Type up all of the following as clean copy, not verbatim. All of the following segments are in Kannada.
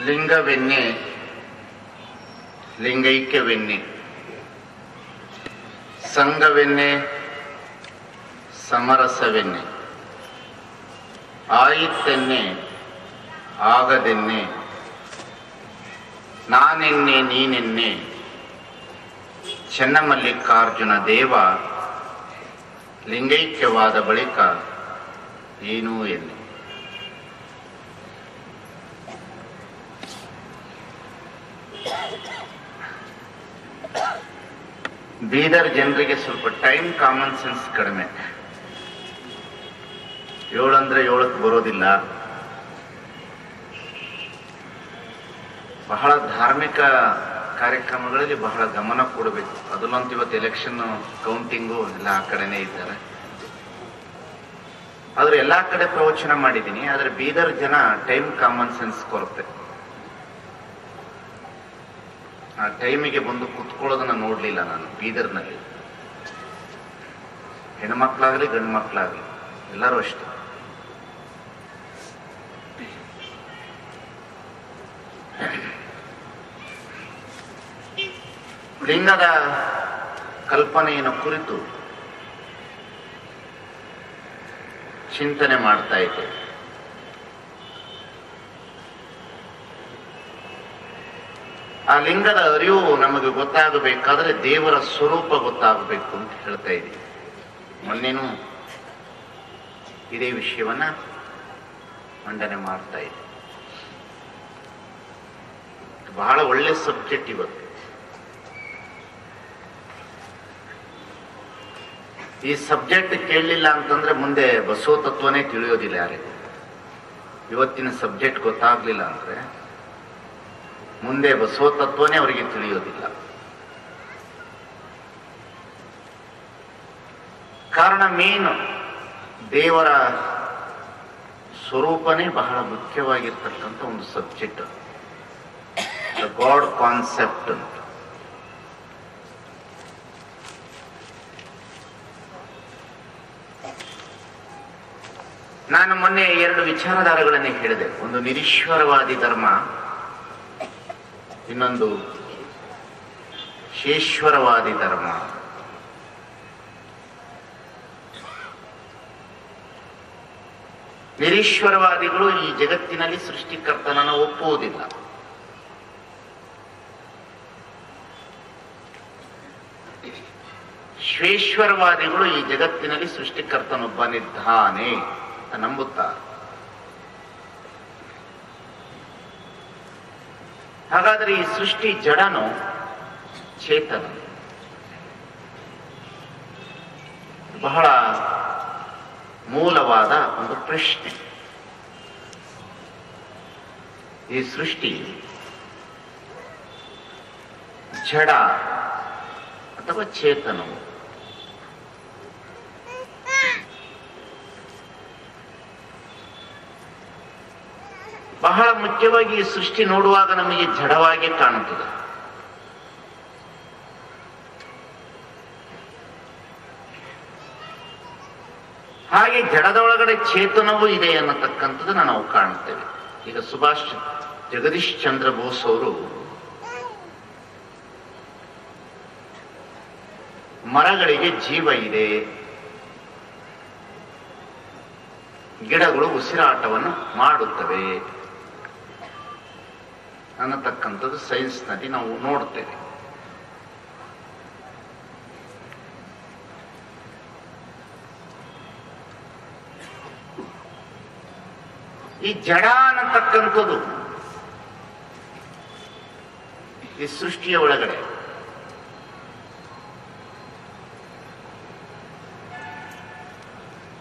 ಲಿಂಗವೆನ್ನೆ ಲಿಂಗೈಕ್ಯವೆನ್ನೆ, ಸಂಘವೆನ್ನೆ ಸಮರಸವೆನ್ನೆ, ಆಯಿತೆನ್ನೆ ಆಗದೆನ್ನೆ, ನಾನೆನ್ನೆ ನೀನೆನ್ನೆ, ಚೆನ್ನಮಲ್ಲಿಕಾರ್ಜುನ ದೇವ ಲಿಂಗೈಕ್ಯವಾದ ಬಳಿಕ ಏನೂ ಎನ್ನೆ. ಬೀದರ್ ಜನರಿಗೆ ಸ್ವಲ್ಪ ಟೈಮ್ ಕಾಮನ್ ಸೆನ್ಸ್ ಕಡಿಮೆ. 7 ಅಂದ್ರೆ 7ಕ್ಕೆ ಬರೋದಿಲ್ಲ. ಬಹಳ ಧಾರ್ಮಿಕ ಕಾರ್ಯಕ್ರಮಗಳಲ್ಲಿ ಬಹಳ ಗಮನ ಕೊಡಬೇಕು. ಅದಲ್ಲಂತೂ ಇವತ್ತು ಎಲೆಕ್ಷನ್ ಕೌಂಟಿಂಗು ಎಲ್ಲ ಆ ಕಡೆನೇ ಇದ್ದಾರೆ. ಆದ್ರೆ ಎಲ್ಲಾ ಕಡೆ ಪ್ರವಚನ ಮಾಡಿದ್ದೀನಿ. ಆದ್ರೆ ಬೀದರ್ ಜನ ಟೈಮ್ ಕಾಮನ್ ಸೆನ್ಸ್ ಕೊರತೆ. ಆ ಟೈಮಿಗೆ ಬಂದು ಕುತ್ಕೊಳ್ಳೋದನ್ನ ನೋಡ್ಲಿಲ್ಲ ನಾನು ಬೀದರ್ನಲ್ಲಿ. ಹೆಣ್ಮಕ್ಳಾಗ್ಲಿ ಗಂಡು ಮಕ್ಳಾಗ್ಲಿ ಎಲ್ಲರೂ ಅಷ್ಟೇ. ಲಿಂಗದ ಕಲ್ಪನೆಯನ್ನು ಕುರಿತು ಚಿಂತನೆ ಮಾಡ್ತಾ ಇದ್ದೆ. ಆ ಲಿಂಗದ ಅರಿವು ನಮಗೆ ಗೊತ್ತಾಗಬೇಕಾದ್ರೆ ದೇವರ ಸ್ವರೂಪ ಗೊತ್ತಾಗಬೇಕು ಅಂತ ಹೇಳ್ತಾ ಇದ್ದೀವಿ. ಮೊನ್ನೆನೂ ಇದೇ ವಿಷಯವನ್ನ ಮಂಡನೆ ಮಾಡ್ತಾ ಇದ್ದೆ. ಬಹಳ ಒಳ್ಳೆ ಸಬ್ಜೆಕ್ಟ್ ಇವತ್ತು. ಈ ಸಬ್ಜೆಕ್ಟ್ ಕೇಳಲಿಲ್ಲ ಅಂತಂದ್ರೆ ಮುಂದೆ ಬಸವ ತತ್ವನೇ ತಿಳಿಯೋದಿಲ್ಲ ಯಾರಿಗೂ. ಇವತ್ತಿನ ಸಬ್ಜೆಕ್ಟ್ ಗೊತ್ತಾಗ್ಲಿಲ್ಲ ಅಂದ್ರೆ ಮುಂದೆ ಬಸವ ತತ್ವನೇ ಅವರಿಗೆ ತಿಳಿಯೋದಿಲ್ಲ. ಕಾರಣ ಮೇನ್ ದೇವರ ಸ್ವರೂಪನೇ ಬಹಳ ಮುಖ್ಯವಾಗಿರ್ತಕ್ಕಂಥ ಒಂದು ಸಬ್ಜೆಕ್ಟ್, ದ ಗಾಡ್ ಕಾನ್ಸೆಪ್ಟ್ ಅಂತ. ನಾನು ಮೊನ್ನೆ 2 ವಿಚಾರಧಾರೆಗಳನ್ನೇ ಹೇಳಿದೆ. ಒಂದು ನಿರೀಶ್ವರವಾದಿ ಧರ್ಮ, ಇನ್ನೊಂದು ಶೇಶ್ವರವಾದಿ ಧರ್ಮ. ನಿರೀಶ್ವರವಾದಿಗಳು ಈ ಜಗತ್ತಿನಲ್ಲಿ ಸೃಷ್ಟಿಕರ್ತನನ್ನು ಒಪ್ಪುವುದಿಲ್ಲ. ಶೇಶ್ವರವಾದಿಗಳು ಈ ಜಗತ್ತಿನಲ್ಲಿ ಸೃಷ್ಟಿಕರ್ತನೊಬ್ಬನಿದ್ದಾನೆ ಅಂತ ನಂಬುತ್ತಾರೆ. ಹಾಗಾದ್ರೆ ಈ ಸೃಷ್ಟಿ ಜಡನೋ ಚೇತನ? ಬಹಳ ಮೂಲವಾದ ಒಂದು ಪ್ರಶ್ನೆ. ಈ ಸೃಷ್ಟಿ ಜಡ ಅಥವಾ ಚೇತನವು? ಬಹಳ ಮುಖ್ಯವಾಗಿ ಈ ಸೃಷ್ಟಿ ನೋಡುವಾಗ ನಮಗೆ ಜಡವಾಗಿ ಕಾಣುತ್ತದೆ. ಹಾಗೆ ಜಡದೊಳಗಡೆ ಚೇತನವೂ ಇದೆ ಅನ್ನತಕ್ಕಂಥದ್ದನ್ನು ನಾವು ಕಾಣುತ್ತೇವೆ. ಈಗ ಜಗದೀಶ್ ಚಂದ್ರ ಬೋಸ್ ಅವರು ಮರಗಳಿಗೆ ಜೀವ ಇದೆ, ಗಿಡಗಳು ಉಸಿರಾಟವನ್ನು ಮಾಡುತ್ತವೆ ಅನ್ನತಕ್ಕಂಥದ್ದು ಸೈನ್ಸ್ನಲ್ಲಿ ನಾವು ನೋಡ್ತೇವೆ. ಈ ಜಡ ಅನ್ನತಕ್ಕಂಥದ್ದು ಈ ಸೃಷ್ಟಿಯ ಒಳಗಡೆ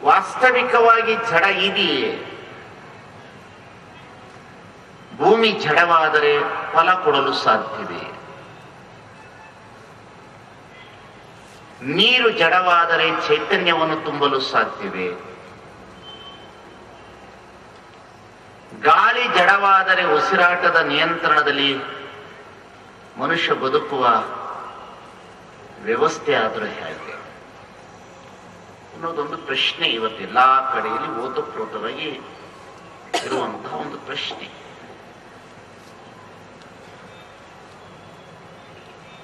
ವಾಸ್ತವಿಕವಾಗಿ ಜಡ ಇದೆಯೇ? ಭೂಮಿ ಜಡವಾದರೆ ಫಲ ಕೊಡಲು ಸಾಧ್ಯವೇ? ನೀರು ಜಡವಾದರೆ ಚೈತನ್ಯವನ್ನು ತುಂಬಲು ಸಾಧ್ಯವೇ? ಗಾಳಿ ಜಡವಾದರೆ ಉಸಿರಾಟದ ನಿಯಂತ್ರಣದಲ್ಲಿ ಮನುಷ್ಯ ಬದುಕುವ ವ್ಯವಸ್ಥೆ ಆದರೂ ಹೇಗೆ ಅನ್ನೋದೊಂದು ಪ್ರಶ್ನೆ ಇವತ್ತೆಲ್ಲಾ ಕಡೆಯಲ್ಲಿ ಓತಪ್ರೋತವಾಗಿ ಇರುವಂತಹ ಒಂದು ಪ್ರಶ್ನೆ.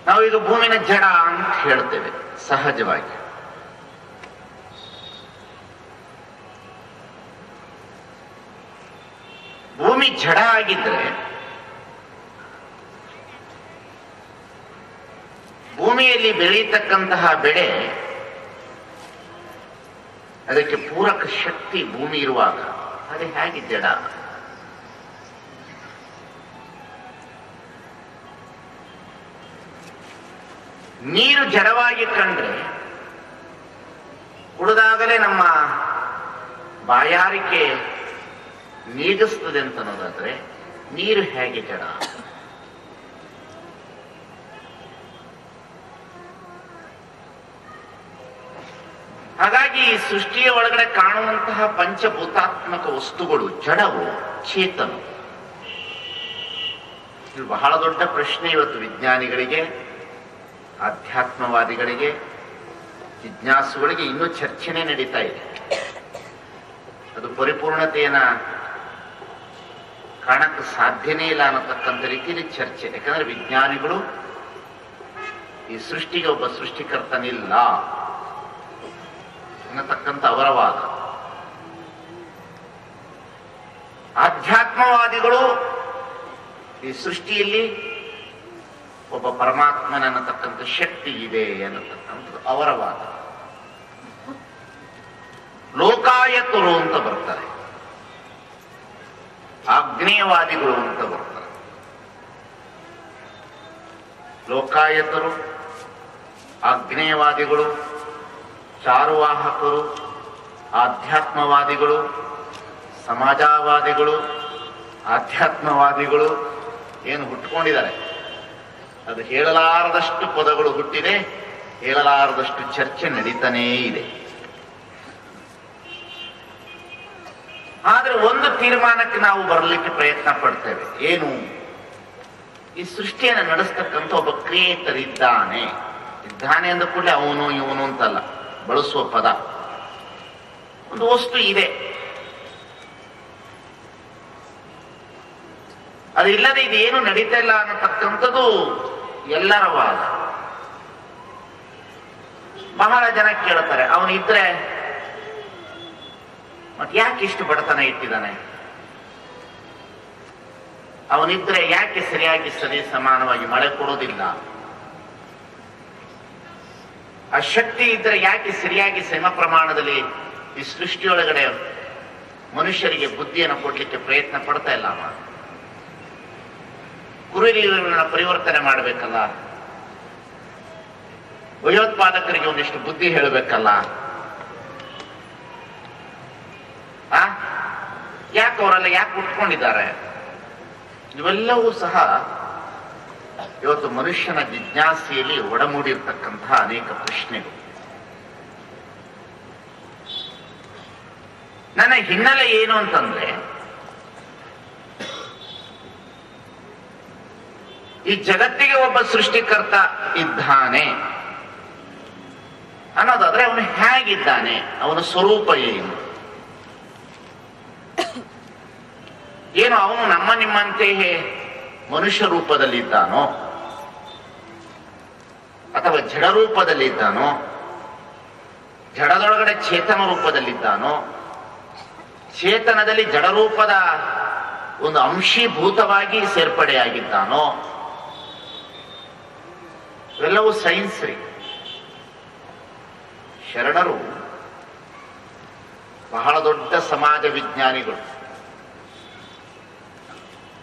ನಾವೀಗ ಭೂಮಿನ ಜಡ ಅಂತ ಹೇಳ್ತೇವೆ ಸಹಜವಾಗಿ. ಭೂಮಿ ಜಡ ಆಗಿದ್ರೆ ಭೂಮಿಯಲ್ಲಿ ಬೆಳೀತಕ್ಕಂತಹ ಬೆಳೆ, ಅದಕ್ಕೆ ಪೂರಕ ಶಕ್ತಿ ಭೂಮಿ ಇರುವಾಗ ಅದು ಹೇಗೆ ಜಡ? ನೀರು ಜಡವಾಗಿ ಕಂಡ್ರೆ ಕುಡಿದಾಗಲೇ ನಮ್ಮ ಬಾಯಾರಿಕೆ ನೀಗಿಸ್ತದೆ ಅಂತ ಅನ್ನೋದಾದ್ರೆ ನೀರು ಹೇಗೆ ಜಡ? ಹಾಗಾಗಿ ಈ ಸೃಷ್ಟಿಯ ಒಳಗಡೆ ಕಾಣುವಂತಹ ಪಂಚಭೂತಾತ್ಮಕ ವಸ್ತುಗಳು ಜಡವು, ಚೇತನ. ಇದು ಬಹಳ ದೊಡ್ಡ ಪ್ರಶ್ನೆ ಇವತ್ತು ವಿಜ್ಞಾನಿಗಳಿಗೆ, ಆಧ್ಯಾತ್ಮವಾದಿಗಳಿಗೆ, ಜಿಜ್ಞಾಸುಗಳಿಗೆ ಇನ್ನೂ ಚರ್ಚೆನೇ ನಡೀತಾ ಇದೆ. ಅದು ಪರಿಪೂರ್ಣತೆಯನ್ನ ಕಾಣಕ್ಕೆ ಸಾಧ್ಯನೇ ಇಲ್ಲ ಅನ್ನತಕ್ಕಂಥ ರೀತಿಯಲ್ಲಿ ಚರ್ಚೆ. ಯಾಕಂದ್ರೆ ವಿಜ್ಞಾನಿಗಳು ಈ ಸೃಷ್ಟಿಗೆ ಒಬ್ಬ ಸೃಷ್ಟಿಕರ್ತನಿಲ್ಲ ಅನ್ನತಕ್ಕಂಥ ಅವರ ವಾದ. ಆಧ್ಯಾತ್ಮವಾದಿಗಳು ಈ ಸೃಷ್ಟಿಯಲ್ಲಿ ಒಬ್ಬ ಪರಮಾತ್ಮನನ್ನತಕ್ಕಂಥ ಶಕ್ತಿ ಇದೆ ಅನ್ನತಕ್ಕಂಥದ್ದು ಅವರ ವಾದ. ಲೋಕಾಯತರು ಅಂತ ಬರ್ತಾರೆ, ಆಗ್ನೇಯವಾದಿಗಳು ಅಂತ ಬರ್ತಾರೆ. ಲೋಕಾಯತರು, ಆಗ್ನೇಯವಾದಿಗಳು, ಚಾರುವಾಹಕರು, ಆಧ್ಯಾತ್ಮವಾದಿಗಳು, ಸಮಾಜವಾದಿಗಳು, ಆಧ್ಯಾತ್ಮವಾದಿಗಳು ಏನು ಹುಟ್ಟುಕೊಂಡಿದ್ದಾರೆ. ಅದು ಹೇಳಲಾರದಷ್ಟು ಪದಗಳು ಹುಟ್ಟಿದೆ, ಹೇಳಲಾರದಷ್ಟು ಚರ್ಚೆ ನಡೀತಾನೇ ಇದೆ. ಆದ್ರೆ ಒಂದು ತೀರ್ಮಾನಕ್ಕೆ ನಾವು ಬರಲಿಕ್ಕೆ ಪ್ರಯತ್ನ ಪಡ್ತೇವೆ. ಏನು? ಈ ಸೃಷ್ಟಿಯನ್ನು ನಡೆಸ್ತಕ್ಕಂಥ ಒಬ್ಬ ಕ್ರಿಯೇಟರ್ ಇದ್ದಾನೆ. ಇದ್ದಾನೆ ಅಂದ ಕೂಡಲೇ ಅವನು ಇವನು ಅಂತಲ್ಲ ಬಳಸುವ ಪದ. ಒಂದು ವಸ್ತು ಇದೆ, ಅದು ಇಲ್ಲದೆ ಇದೇನು ನಡೀತಾ ಇಲ್ಲ ಅನ್ನತಕ್ಕಂಥದ್ದು ಎಲ್ಲರ ವಾದ. ಬಹಳ ಜನ ಕೇಳ್ತಾರೆ, ಅವನಿದ್ರೆ ಮತ್ತೆ ಯಾಕೆ ಇಷ್ಟು ಬಡತನ ಇಟ್ಟಿದ್ದಾನೆ? ಅವನಿದ್ರೆ ಯಾಕೆ ಸರಿಯಾಗಿ ಸರಿ ಸಮಾನವಾಗಿ ಮಳೆ ಕೊಡೋದಿಲ್ಲ? ಆ ಶಕ್ತಿ ಇದ್ರೆ ಯಾಕೆ ಸರಿಯಾಗಿ ಸಮ ಪ್ರಮಾಣದಲ್ಲಿ ಈ ಸೃಷ್ಟಿಯೊಳಗಡೆ ಮನುಷ್ಯರಿಗೆ ಬುದ್ಧಿಯನ್ನು ಕೊಡ್ಲಿಕ್ಕೆ ಪ್ರಯತ್ನ ಪಡ್ತಾ ಇಲ್ಲ? ಅವ ಕುರುಡಿಗಳನ್ನ ಪರಿವರ್ತನೆ ಮಾಡಬೇಕಲ್ಲ, ಭಯೋತ್ಪಾದಕರಿಗೆ ಒಂದಿಷ್ಟು ಬುದ್ಧಿ ಹೇಳಬೇಕಲ್ಲ. ಯಾಕೆ ಅವರೆಲ್ಲ ಯಾಕೆ ಉಟ್ಕೊಂಡಿದ್ದಾರೆ? ಇವೆಲ್ಲವೂ ಸಹ ಇವತ್ತು ಮನುಷ್ಯನ ಜಿಜ್ಞಾಸೆಯಲ್ಲಿ ಒಡಮೂಡಿರ್ತಕ್ಕಂತಹ ಅನೇಕ ಪ್ರಶ್ನೆಗಳು. ನನ್ನ ಹಿನ್ನೆಲೆ ಏನು ಅಂತಂದ್ರೆ, ಈ ಜಗತ್ತಿಗೆ ಒಬ್ಬ ಸೃಷ್ಟಿಕರ್ತ ಇದ್ದಾನೆ ಅನ್ನೋದಾದ್ರೆ ಅವನು ಹೇಗಿದ್ದಾನೆ, ಅವನ ಸ್ವರೂಪ ಏನು? ಏನು ಅವನು ನಮ್ಮ ನಿಮ್ಮಂತೆಯೇ ಮನುಷ್ಯ ರೂಪದಲ್ಲಿದ್ದಾನೋ, ಅಥವಾ ಜಡ ರೂಪದಲ್ಲಿದ್ದಾನೋ, ಜಡದೊಳಗಡೆ ಚೇತನ ರೂಪದಲ್ಲಿದ್ದಾನೋ, ಚೇತನದಲ್ಲಿ ಜಡರೂಪದ ಒಂದು ಅಂಶೀಭೂತವಾಗಿ ಸೇರ್ಪಡೆಯಾಗಿದ್ದಾನೋ? ಇವೆಲ್ಲವೂ ಸೈನ್ಸ್ ರೀ. ಶರಣರು ಬಹಳ ದೊಡ್ಡ ಸಮಾಜ ವಿಜ್ಞಾನಿಗಳು,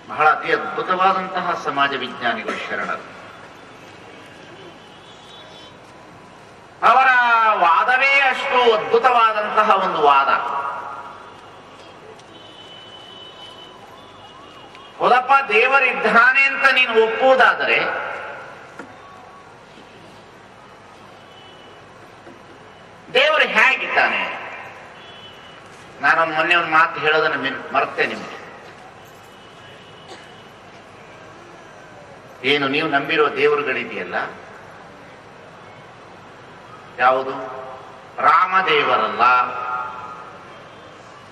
ಬಹಳ ಅತಿ ಅದ್ಭುತವಾದಂತಹ ಸಮಾಜ ವಿಜ್ಞಾನಿಗಳು ಶರಣರು. ಅವರ ವಾದವೇ ಅಷ್ಟು ಅದ್ಭುತವಾದಂತಹ ಒಂದು ವಾದ. ಹೌದಪ್ಪ, ದೇವರಿದ್ದಾನೆ ಅಂತ ನೀನು ಒಪ್ಪುವುದಾದರೆ ದೇವರು ಹೇಗಿದ್ದಾನೆ? ನಾನೊಂದು ಮೊನ್ನೆ ಒಂದು ಮಾತು ಹೇಳೋದನ್ನು ಮರೆತೆ ನಿಮಗೆ. ಏನು ನೀವು ನಂಬಿರೋ ದೇವರುಗಳಿದೆಯಲ್ಲ, ಯಾವುದು? ರಾಮದೇವರಲ್ಲ,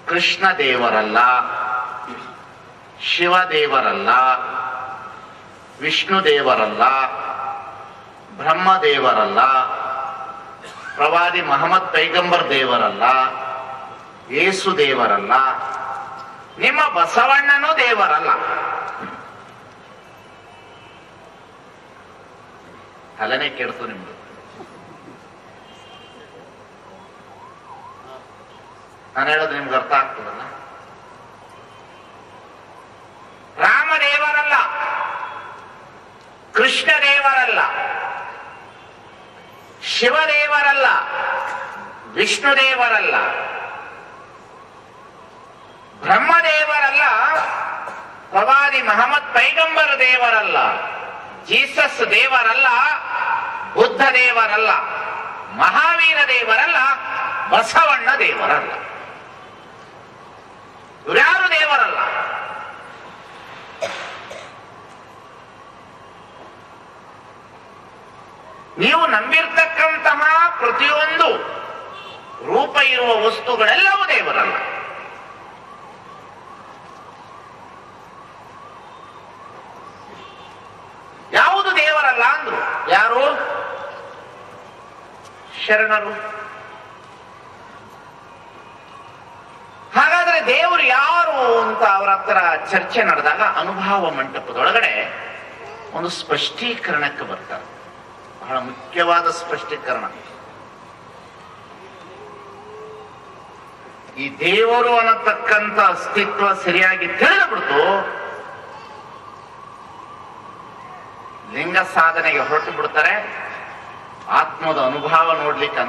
ಕೃಷ್ಣ ದೇವರಲ್ಲ, ಶಿವ ದೇವರಲ್ಲ, ವಿಷ್ಣು ದೇವರಲ್ಲ, ಬ್ರಹ್ಮದೇವರಲ್ಲ, ಪ್ರವಾದಿ ಮಹಮ್ಮದ್ ಪೈಗಂಬರ್ ದೇವರಲ್ಲ, ಯೇಸು ದೇವರಲ್ಲ, ನಿಮ್ಮ ಬಸವಣ್ಣನೂ ದೇವರಲ್ಲ. ತಲೆನೇ ಕೆಡ್ತು ನಿಮ್ದು. ನಾನು ಹೇಳೋದು ನಿಮ್ಗೆ ಅರ್ಥ ಆಗ್ತದಲ್ಲ? ರಾಮದೇವರಲ್ಲ, ಕೃಷ್ಣ ದೇವರಲ್ಲ, ಶಿವದೇವರಲ್ಲ, ವಿಷ್ಣು ದೇವರಲ್ಲ, ಬ್ರಹ್ಮದೇವರಲ್ಲ, ಪ್ರವಾದಿ ಮಹಮ್ಮದ್ ಪೈಗಂಬರ್ ದೇವರಲ್ಲ, ಜೀಸಸ್ ದೇವರಲ್ಲ, ಬುದ್ಧ ದೇವರಲ್ಲ, ಮಹಾವೀರ ದೇವರಲ್ಲ, ಬಸವಣ್ಣ ದೇವರಲ್ಲ. ಇವ್ರ್ಯಾರು ದೇವರಲ್ಲ. ನೀವು ನಂಬಿರ್ತಕ್ಕಂತಹ ಪ್ರತಿಯೊಂದು ರೂಪ ಇರುವ ವಸ್ತುಗಳೆಲ್ಲವೂ ದೇವರಲ್ಲ. ಯಾವುದು ದೇವರಲ್ಲ ಅಂದ್ರು ಯಾರು? ಶರಣರು. ಹಾಗಾದ್ರೆ ದೇವರು ಯಾರು ಅಂತ ಅವರ ಹತ್ರ ಚರ್ಚೆ ನಡೆದಾಗ ಅನುಭವ ಮಂಟಪದೊಳಗಡೆ ಒಂದು ಸ್ಪಷ್ಟೀಕರಣಕ್ಕೆ ಬರ್ತಾರೆ. ಬಹಳ ಮುಖ್ಯವಾದ ಸ್ಪಷ್ಟೀಕರಣ. ಈ ದೇವರು ಅನ್ನತಕ್ಕಂಥ ಅಸ್ತಿತ್ವ ಸರಿಯಾಗಿ ತಿಳಿದುಬಿಡ್ತು, ಲಿಂಗ ಸಾಧನೆಗೆ ಹೊರಟು ಬಿಡ್ತಾರೆ. ಆತ್ಮದ ಅನುಭವ ನೋಡ್ಲಿಕ್ಕೆ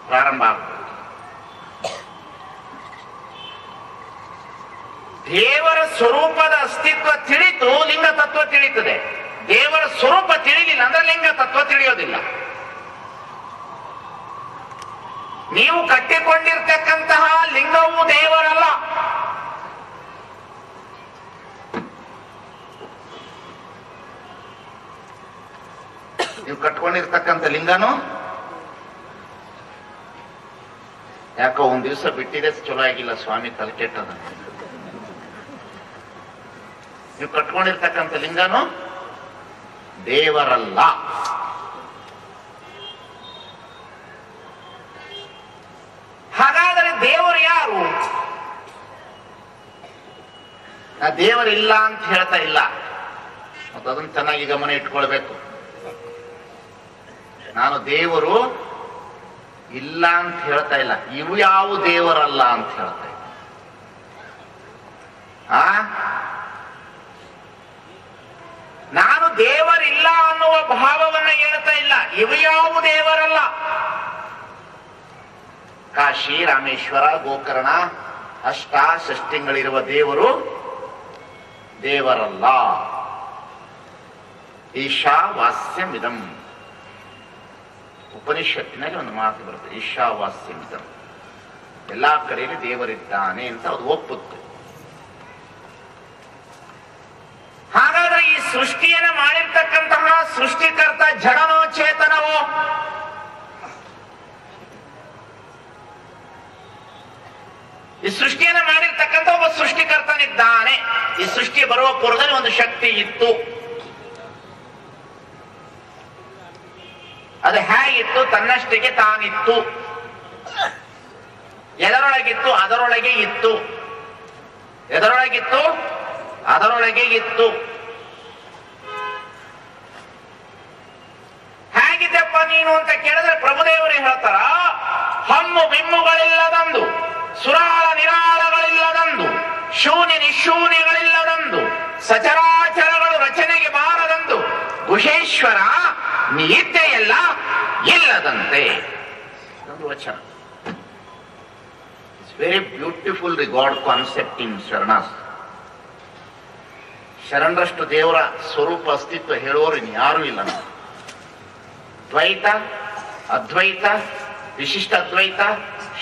ಪ್ರಾರಂಭ ಆಗ್ತದೆ. ದೇವರ ಸ್ವರೂಪದ ಅಸ್ತಿತ್ವ ತಿಳಿತು, ಲಿಂಗ ತತ್ವ ತಿಳಿಯುತ್ತದೆ. ದೇವರ ಸ್ವರೂಪ ತಿಳಿಲಿಲ್ಲ ಅಂದ್ರೆ ಲಿಂಗ ತತ್ವ ತಿಳಿಯೋದಿಲ್ಲ. ನೀವು ಕಟ್ಟಿಕೊಂಡಿರ್ತಕ್ಕಂತಹ ಲಿಂಗವು ದೇವರಲ್ಲ. ನೀವು ಕಟ್ಕೊಂಡಿರ್ತಕ್ಕಂಥ ಲಿಂಗನು ಯಾಕೋ ಒಂದ್ ದಿವಸ ಬಿಟ್ಟಿದೆ, ಚಲೋ ಆಗಿಲ್ಲ ಸ್ವಾಮಿ, ತಲೆ ಕೆಟ್ಟದ. ನೀವು ಕಟ್ಕೊಂಡಿರ್ತಕ್ಕಂಥ ಲಿಂಗನು ದೇವರಲ್ಲ. ಹಾಗಾದರೆ ದೇವರು ಯಾರು? ನಾ ದೇವರಿಲ್ಲ ಅಂತ ಹೇಳ್ತಾ ಇಲ್ಲ, ಮತ್ತು ಅದನ್ನು ಚೆನ್ನಾಗಿ ಗಮನ ಇಟ್ಕೊಳ್ಬೇಕು. ನಾನು ದೇವರು ಇಲ್ಲ ಅಂತ ಹೇಳ್ತಾ ಇಲ್ಲ, ಇವು ಯಾವ ದೇವರಲ್ಲ ಅಂತ ಹೇಳ್ತಾ ಇಲ್ಲ. ನಾನು ದೇವರಿಲ್ಲ ಅನ್ನುವ ಭಾವವನ್ನು ಹೇಳ್ತಾ ಇಲ್ಲ, ಇವು ಯಾವ ದೇವರಲ್ಲ. ಕಾಶಿ, ರಾಮೇಶ್ವರ, ಗೋಕರ್ಣ, ಷಷ್ಟಿಗಳಿರುವ ದೇವರು ದೇವರಲ್ಲ. ಈಶಾವಾಸ್ಯಮಿದಂ, ಉಪನಿಷತ್ತಿನಲ್ಲಿ ಒಂದು ಮಾತು ಬರುತ್ತೆ, ಈಶಾವಾಸ್ಯಮಿದಂ, ಎಲ್ಲಾ ಕಡೆಯಲ್ಲಿ ದೇವರಿದ್ದಾನೆ ಅಂತ ಅದು ಒಪ್ಪುತ್ತೆ. ಹಾಗಾದ್ರೆ ಈ ಸೃಷ್ಟಿಯನ್ನು ಮಾಡಿರ್ತಕ್ಕಂತಹ ಸೃಷ್ಟಿಕರ್ತ ಜಡನೋ ಚೇತನವೋ? ಈ ಸೃಷ್ಟಿಯನ್ನು ಮಾಡಿರ್ತಕ್ಕಂಥ ಒಬ್ಬ ಸೃಷ್ಟಿಕರ್ತನಿದ್ದಾನೆ. ಈ ಸೃಷ್ಟಿ ಬರುವ ಪೂರ್ವದಲ್ಲಿ ಒಂದು ಶಕ್ತಿ ಇತ್ತು. ಅದು ಹೇಗಿತ್ತು? ತನ್ನಷ್ಟಿಗೆ ತಾನಿತ್ತು. ಎದರೊಳಗಿತ್ತು? ಅದರೊಳಗೆ ಇತ್ತು. ಎದರೊಳಗಿತ್ತು? ಅದರೊಳಗೆ ಇತ್ತು. ಹೇಗಿದ್ದಪ್ಪ ನೀನು ಅಂತ ಕೇಳಿದ್ರೆ ಪ್ರಭುದೇವರು ಹೇಳ್ತಾರ, ಹಮ್ಮು ಬಿಮ್ಮುಗಳಿಲ್ಲದಂದು, ಸುರಾಳ ನಿರಾಳಗಳಿಲ್ಲದಂದು, ಶೂನ್ಯ ನಿಶೂನ್ಯಗಳಿಲ್ಲದಂದು, ಸಚರಾಚರಗಳು ರಚನೆಗೆ ಬಾರದಂದು, ಗುಹೇಶ್ವರ ನೀ ಇದ್ದೆಯಲ್ಲ ಇಲ್ಲದಂತೆ. ಒಂದು ವಚನ. It's very beautiful regard concept in sharanas. ಶರಣರಷ್ಟು ದೇವರ ಸ್ವರೂಪ ಅಸ್ತಿತ್ವ ಹೇಳುವವರು ಇನ್ಯಾರೂ ಇಲ್ಲ. ನಾವು ದ್ವೈತ, ಅದ್ವೈತ, ವಿಶಿಷ್ಟ ಅದ್ವೈತ,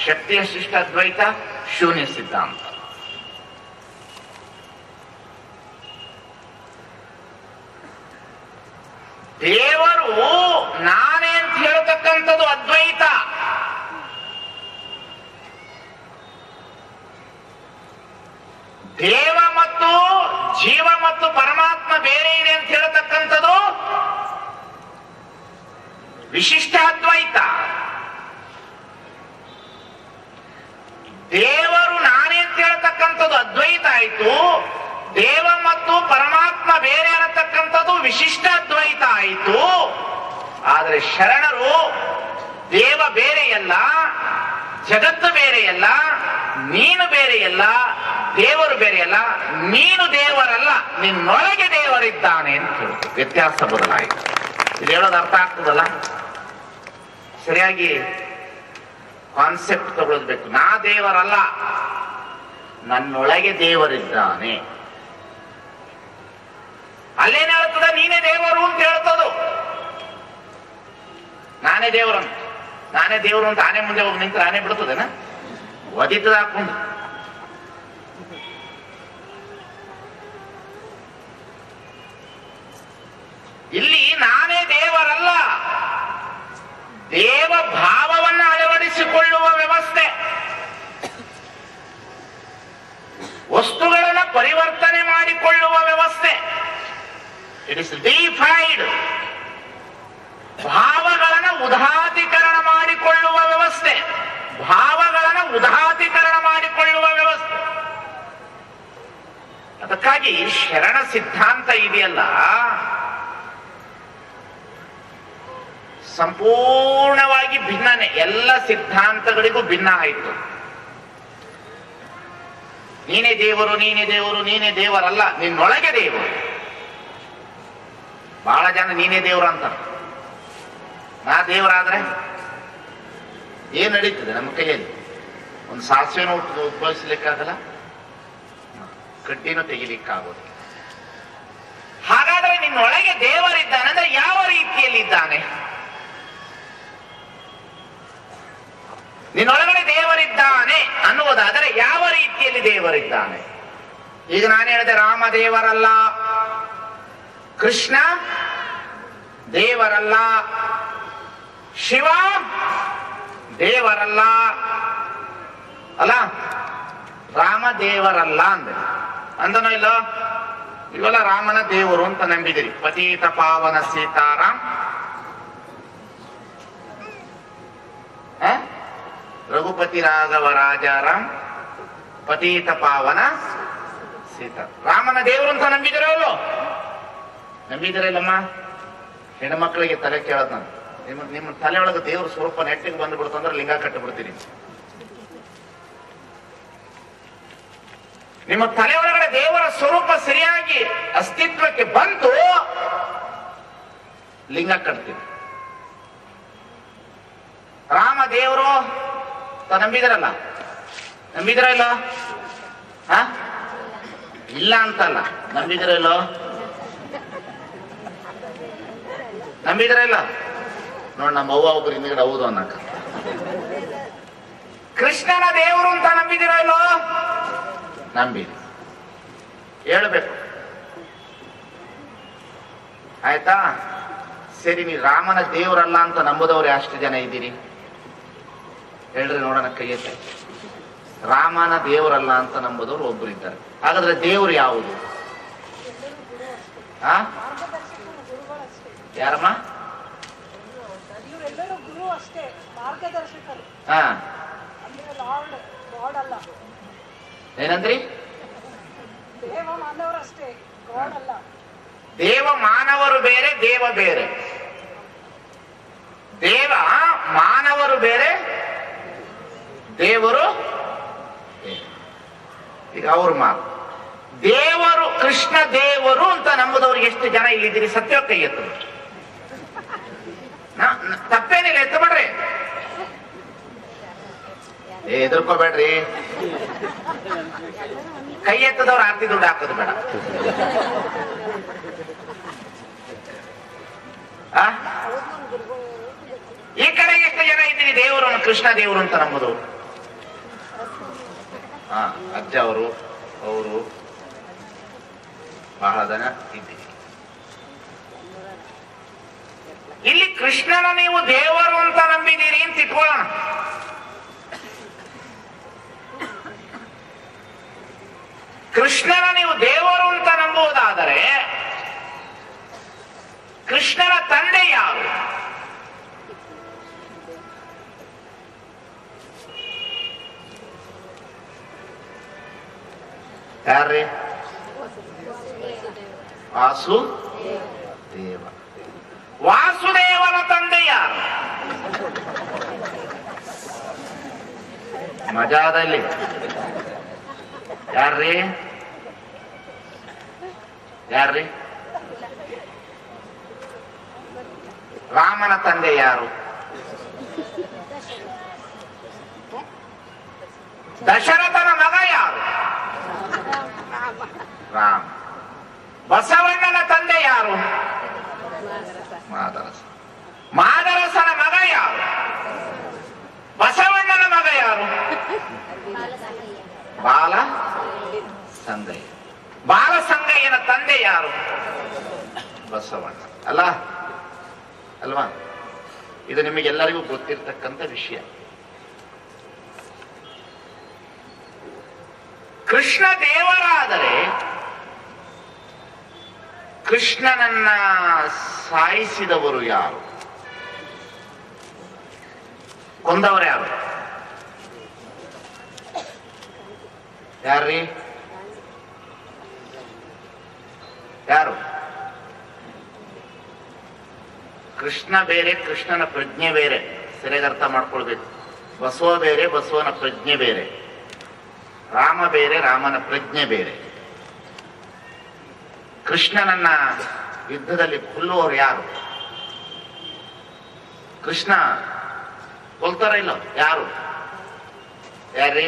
ಶಕ್ತಿಯ ಶಿಷ್ಟ ಅದ್ವೈತ, ಶೂನ್ಯ ಸಿದ್ಧಾಂತ. ದೇವರು ನಾನೇ ಅಂತ ಹೇಳ್ತಕ್ಕಂಥದ್ದು ಅದ್ವೈತ. ದೇವ ಮತ್ತು ಜೀವ ಮತ್ತು ಪರಮಾತ್ಮ ಬೇರೆ ಇದೆ ಅಂತ ಹೇಳ್ತಕ್ಕಂಥದ್ದು ವಿಶಿಷ್ಟ ಅದ್ವೈತ. ದೇವರು ನಾನೇ ಅಂತ ಹೇಳ್ತಕ್ಕಂಥದ್ದು ಅದ್ವೈತ ಆಯಿತು, ದೇವ ಮತ್ತು ಪರಮಾತ್ಮ ಬೇರೆ ಅನ್ನತಕ್ಕಂಥದ್ದು ವಿಶಿಷ್ಟ ಅದ್ವೈತ ಆಯಿತು. ಆದರೆ ಶರಣರು ದೇವ ಬೇರೆಯಲ್ಲ, ಜಗತ್ತು ಬೇರೆಯಲ್ಲ, ನೀನು ಬೇರೆಯಲ್ಲ, ದೇವರು ಬೇರೆಯಲ್ಲ, ನೀನು ದೇವರಲ್ಲ, ನಿನ್ನೊಳಗೆ ದೇವರಿದ್ದಾನೆ ಅಂತ ಹೇಳ್ತು. ವ್ಯತ್ಯಾಸ ಬದಲಾಯಿತು. ಇದು ಹೇಳೋದು ಅರ್ಥ ಆಗ್ತದಲ್ಲ? ಸರಿಯಾಗಿ ಕಾನ್ಸೆಪ್ಟ್ ತಗೊಳ್ಬೇಕು. ನಾ ದೇವರಲ್ಲ, ನನ್ನೊಳಗೆ ದೇವರಿದ್ದಾನೆ. ಅಲ್ಲೇನ್ ಹೇಳ್ತದ? ನೀನೇ ದೇವರು ಅಂತ ಹೇಳ್ತದು. ನಾನೇ ದೇವರು ಅಂತ, ನಾನೇ ದೇವರು ಅಂತ ಆನೆ ಮುಂದೆ ಹೋಗಿ ನಿಂತ ಆನೆ ಬಿಡ್ತದೇನ? ಒದಿತದ ಹಾಕೊಂಡು. ಇಲ್ಲಿ ನಾನೇ ದೇವರಲ್ಲ, ದೇವ ಭಾವವನ್ನು ಅಳವಡಿಸಿಕೊಳ್ಳುವ ವ್ಯವಸ್ಥೆ, ವಸ್ತುಗಳನ್ನು ಪರಿವರ್ತನೆ ಮಾಡಿಕೊಳ್ಳುವ ವ್ಯವಸ್ಥೆ. It is ಡಿಫೈಡ್. ಭಾವಗಳನ್ನು ಉದಾತ್ತೀಕರಣ ಮಾಡಿಕೊಳ್ಳುವ ವ್ಯವಸ್ಥೆ, ಭಾವಗಳನ್ನು ಉದಾತ್ತೀಕರಣ ಮಾಡಿಕೊಳ್ಳುವ ವ್ಯವಸ್ಥೆ. ಅದಕ್ಕಾಗಿ ಶರಣ ಸಿದ್ಧಾಂತ ಇದೆಯಲ್ಲ, ಸಂಪೂರ್ಣವಾಗಿ ಭಿನ್ನನೆ. ಎಲ್ಲ ಸಿದ್ಧಾಂತಗಳಿಗೂ ಭಿನ್ನ ಆಯಿತು. ನೀನೇ ದೇವರು, ನೀನೇ ದೇವರು, ನೀನೇ ದೇವರಲ್ಲ, ನಿನ್ನೊಳಗೆ ದೇವರು. ಬಹಳ ಜನ ನೀನೇ ದೇವರು ಅಂತ. ನಾ ದೇವರಾದ್ರೆ ಏನ್ ನಡೀತದೆ ನಮ್ಮ ಕೈಯಲ್ಲಿ? ಒಂದು ಸಾಸಿವೆನೂ ಉದ್ಭವಿಸ್ಲಿಕ್ಕಾಗಲ್ಲ, ಕಡ್ಡಿನೂ ತೆಗಿಲಿಕ್ಕಾಗೋದು. ಹಾಗಾದ್ರೆ ನಿನ್ನೊಳಗೆ ದೇವರಿದ್ದಾನೆ ಅಂದ್ರೆ ಯಾವ ರೀತಿಯಲ್ಲಿ ಇದ್ದಾನೆ? ನಿನ್ನೊಳಗಡೆ ದೇವರಿದ್ದಾನೆ ಅನ್ನುವುದಾದರೆ ಯಾವ ರೀತಿಯಲ್ಲಿ ದೇವರಿದ್ದಾನೆ? ಈಗ ನಾನು ಹೇಳಿದೆ, ರಾಮ ದೇವರಲ್ಲ, ಕೃಷ್ಣ ದೇವರಲ್ಲ, ಶಿವ ದೇವರಲ್ಲ ಅಲ್ಲ, ರಾಮ ದೇವರಲ್ಲ ಅಂದನೋ ಇಲ್ಲ? ಇವೆಲ್ಲ ರಾಮನ ದೇವರು ಅಂತ ನಂಬಿದಿರಿ. ಪತೀತ ಪಾವನ ಸೀತಾರಾಮ್, ರಘುಪತಿ ರಾಘವ ರಾಜಾರಾಮ್, ಪತೀತ ಪಾವನ ಸೀತಾ. ರಾಮನ ದೇವರು ಅಂತ ನಂಬಿದಿರಲ್ಲೋ? ನಂಬಿದಿರಲ್ಲಮ್ಮ? ಹೆಣ್ಮಕ್ಳಿಗೆ ತಲೆ ಕೇಳದ್ ನಾನು, ನಿಮ್ಮ ತಲೆ ಒಳಗೆ ದೇವ್ರ ಸ್ವರೂಪ ನೆಟ್ಟಿಗೆ ಬಂದ್ಬಿಡ್ತಂದ್ರೆ ಲಿಂಗ ಕಟ್ಟಿಬಿಡ್ತೀನಿ. ನಿಮ್ಮ ತಲೆ ಒಳಗಡೆ ದೇವರ ಸ್ವರೂಪ ಸರಿಯಾಗಿ ಅಸ್ತಿತ್ವಕ್ಕೆ ಬಂತು, ಲಿಂಗ ಕಟ್ತೀನಿ. ರಾಮ ದೇವರು ನಂಬಿದಿರಲ್ಲ? ನಂಬಿದಿರ ಇಲ್ಲ? ಇಲ್ಲ ಅಂತಲ್ಲ, ನಂಬಿದಿರ ಇಲ್ಲ? ನಂಬಿದಿರ ಇಲ್ಲ? ನೋಡ್, ನಮ್ಮ ಅವ್ವ ಒಬ್ರು ಹಿಂದ್ಗಡೆ ಹೌದು ಅನ್ನಕ. ಕೃಷ್ಣನ ದೇವರು ಅಂತ ನಂಬಿದಿರ ಇಲ್ಲೋ? ನಂಬಿದಿ. ಹೇಳ್ಬೇಕು ಆಯ್ತಾ? ಸರಿ, ನೀವು ರಾಮನ ದೇವರಲ್ಲ ಅಂತ ನಂಬುದವ್ರು ಎಷ್ಟು ಜನ ಇದ್ದೀರಿ ಹೇಳ್ರಿ ನೋಡೋಣ, ಕೈ ಎತ್ತಿ. ರಾಮನ ದೇವರಲ್ಲ ಅಂತ ನಂಬುದವ್ರು ಒಬ್ರು ಇದ್ದಾರೆ. ಹಾಗಾದ್ರೆ ದೇವರು ಯಾವುದು? ಯಾರಮ್ಮ? ಏನಂದ್ರಿ? ದೇವ ಮಾನವರು ಬೇರೆ, ದೇವ ಬೇರೆ. ದೇವ ಮಾನವರು ಬೇರೆ, ದೇವರು. ಈಗ ಅವ್ರ ಮಾತು ದೇವರು, ಕೃಷ್ಣ ದೇವರು ಅಂತ ನಂಬುದವ್ರಿಗೆ ಎಷ್ಟು ಜನ ಇಲ್ಲಿದ್ದೀರಿ? ಸತ್ಯ ಕೈ ಎತ್ತು. ತಪ್ಪೇನಿಲ್ಲ, ಎತ್ತು ಬಿಡ್ರಿ. ಎದುರ್ಕೋಬೇಡ್ರಿ. ಕೈ ಎತ್ತದವ್ರು ಆರ್ತಿ ದುಡ್ಡು ಹಾಕೋದು ಬೇಡ. ಈ ಕಡೆಗೆ ಎಷ್ಟು ಜನ ಇದ್ದೀರಿ ದೇವರು, ಕೃಷ್ಣ ದೇವರು ಅಂತ ನಂಬುದು? ಅಜ್ಜ ಅವರು, ಅವರು ಬಹಳ ಜನ ಇದ್ದೀರಿ. ಇಲ್ಲಿ ಕೃಷ್ಣನ ನೀವು ದೇವರು ಅಂತ ನಂಬಿದ್ದೀರಿ ಅಂತ ಇಟ್ಕೊಳ್ಳೋಣ. ಕೃಷ್ಣನ ನೀವು ದೇವರು ಅಂತ ನಂಬುವುದಾದರೆ ಕೃಷ್ಣನ ತಂದೆ ಯಾರು? ಯಾರ್ರಿ? ವಾಸುದೇವ. ವಾಸುದೇವನ ತಂದೆ ಯಾರು? ಮಜಾದಲ್ಲಿ ಯಾರ್ರಿ? ಯಾರ್ರಿ? ರಾಮನ ತಂದೆ ಯಾರು? ದಶರಥನ ಮಗ ಯಾರು? ರಾಮ. ಬಸವಣ್ಣನ ತಂದೆ ಯಾರು? ಮಾದರಸ. ಮಾದರಸನ ಮಗ ಯಾರು? ಬಸವಣ್ಣನ ಮಗ ಯಾರು? ಬಾಲ ಸಂಗಯ್ಯ. ಬಾಲ ಸಂಗಯ್ಯನ ತಂದೆ ಯಾರು? ಬಸವಣ್ಣ. ಅಲ್ಲ ಅಲ್ವಾ? ಇದು ನಿಮಗೆಲ್ಲರಿಗೂ ಗೊತ್ತಿರ್ತಕ್ಕಂಥ ವಿಷಯ. ಕೃಷ್ಣ ದೇವರಾದರೆ ಕೃಷ್ಣನನ್ನ ಸಾಯಿಸಿದವರು ಯಾರು? ಕೊಂದವರು ಯಾರು? ಯಾರ್ರೀ? ಯಾರು? ಕೃಷ್ಣ ಬೇರೆ, ಕೃಷ್ಣನ ಪ್ರಜ್ಞೆ ಬೇರೆ. ಸರಿಯಾಗಿ ಅರ್ಥ ಮಾಡ್ಕೊಳ್ಬೇಕು. ಬಸವ ಬೇರೆ, ಬಸವನ ಪ್ರಜ್ಞೆ ಬೇರೆ. ರಾಮ ಬೇರೆ, ರಾಮನ ಪ್ರಜ್ಞೆ ಬೇರೆ. ಕೃಷ್ಣನನ್ನ ಯುದ್ಧದಲ್ಲಿ ಕೊಲ್ಲುವವರು ಯಾರು? ಕೃಷ್ಣ ಕೊಲ್ತಾರ ಇಲ್ಲ? ಯಾರು? ಯಾರ್ರೀ?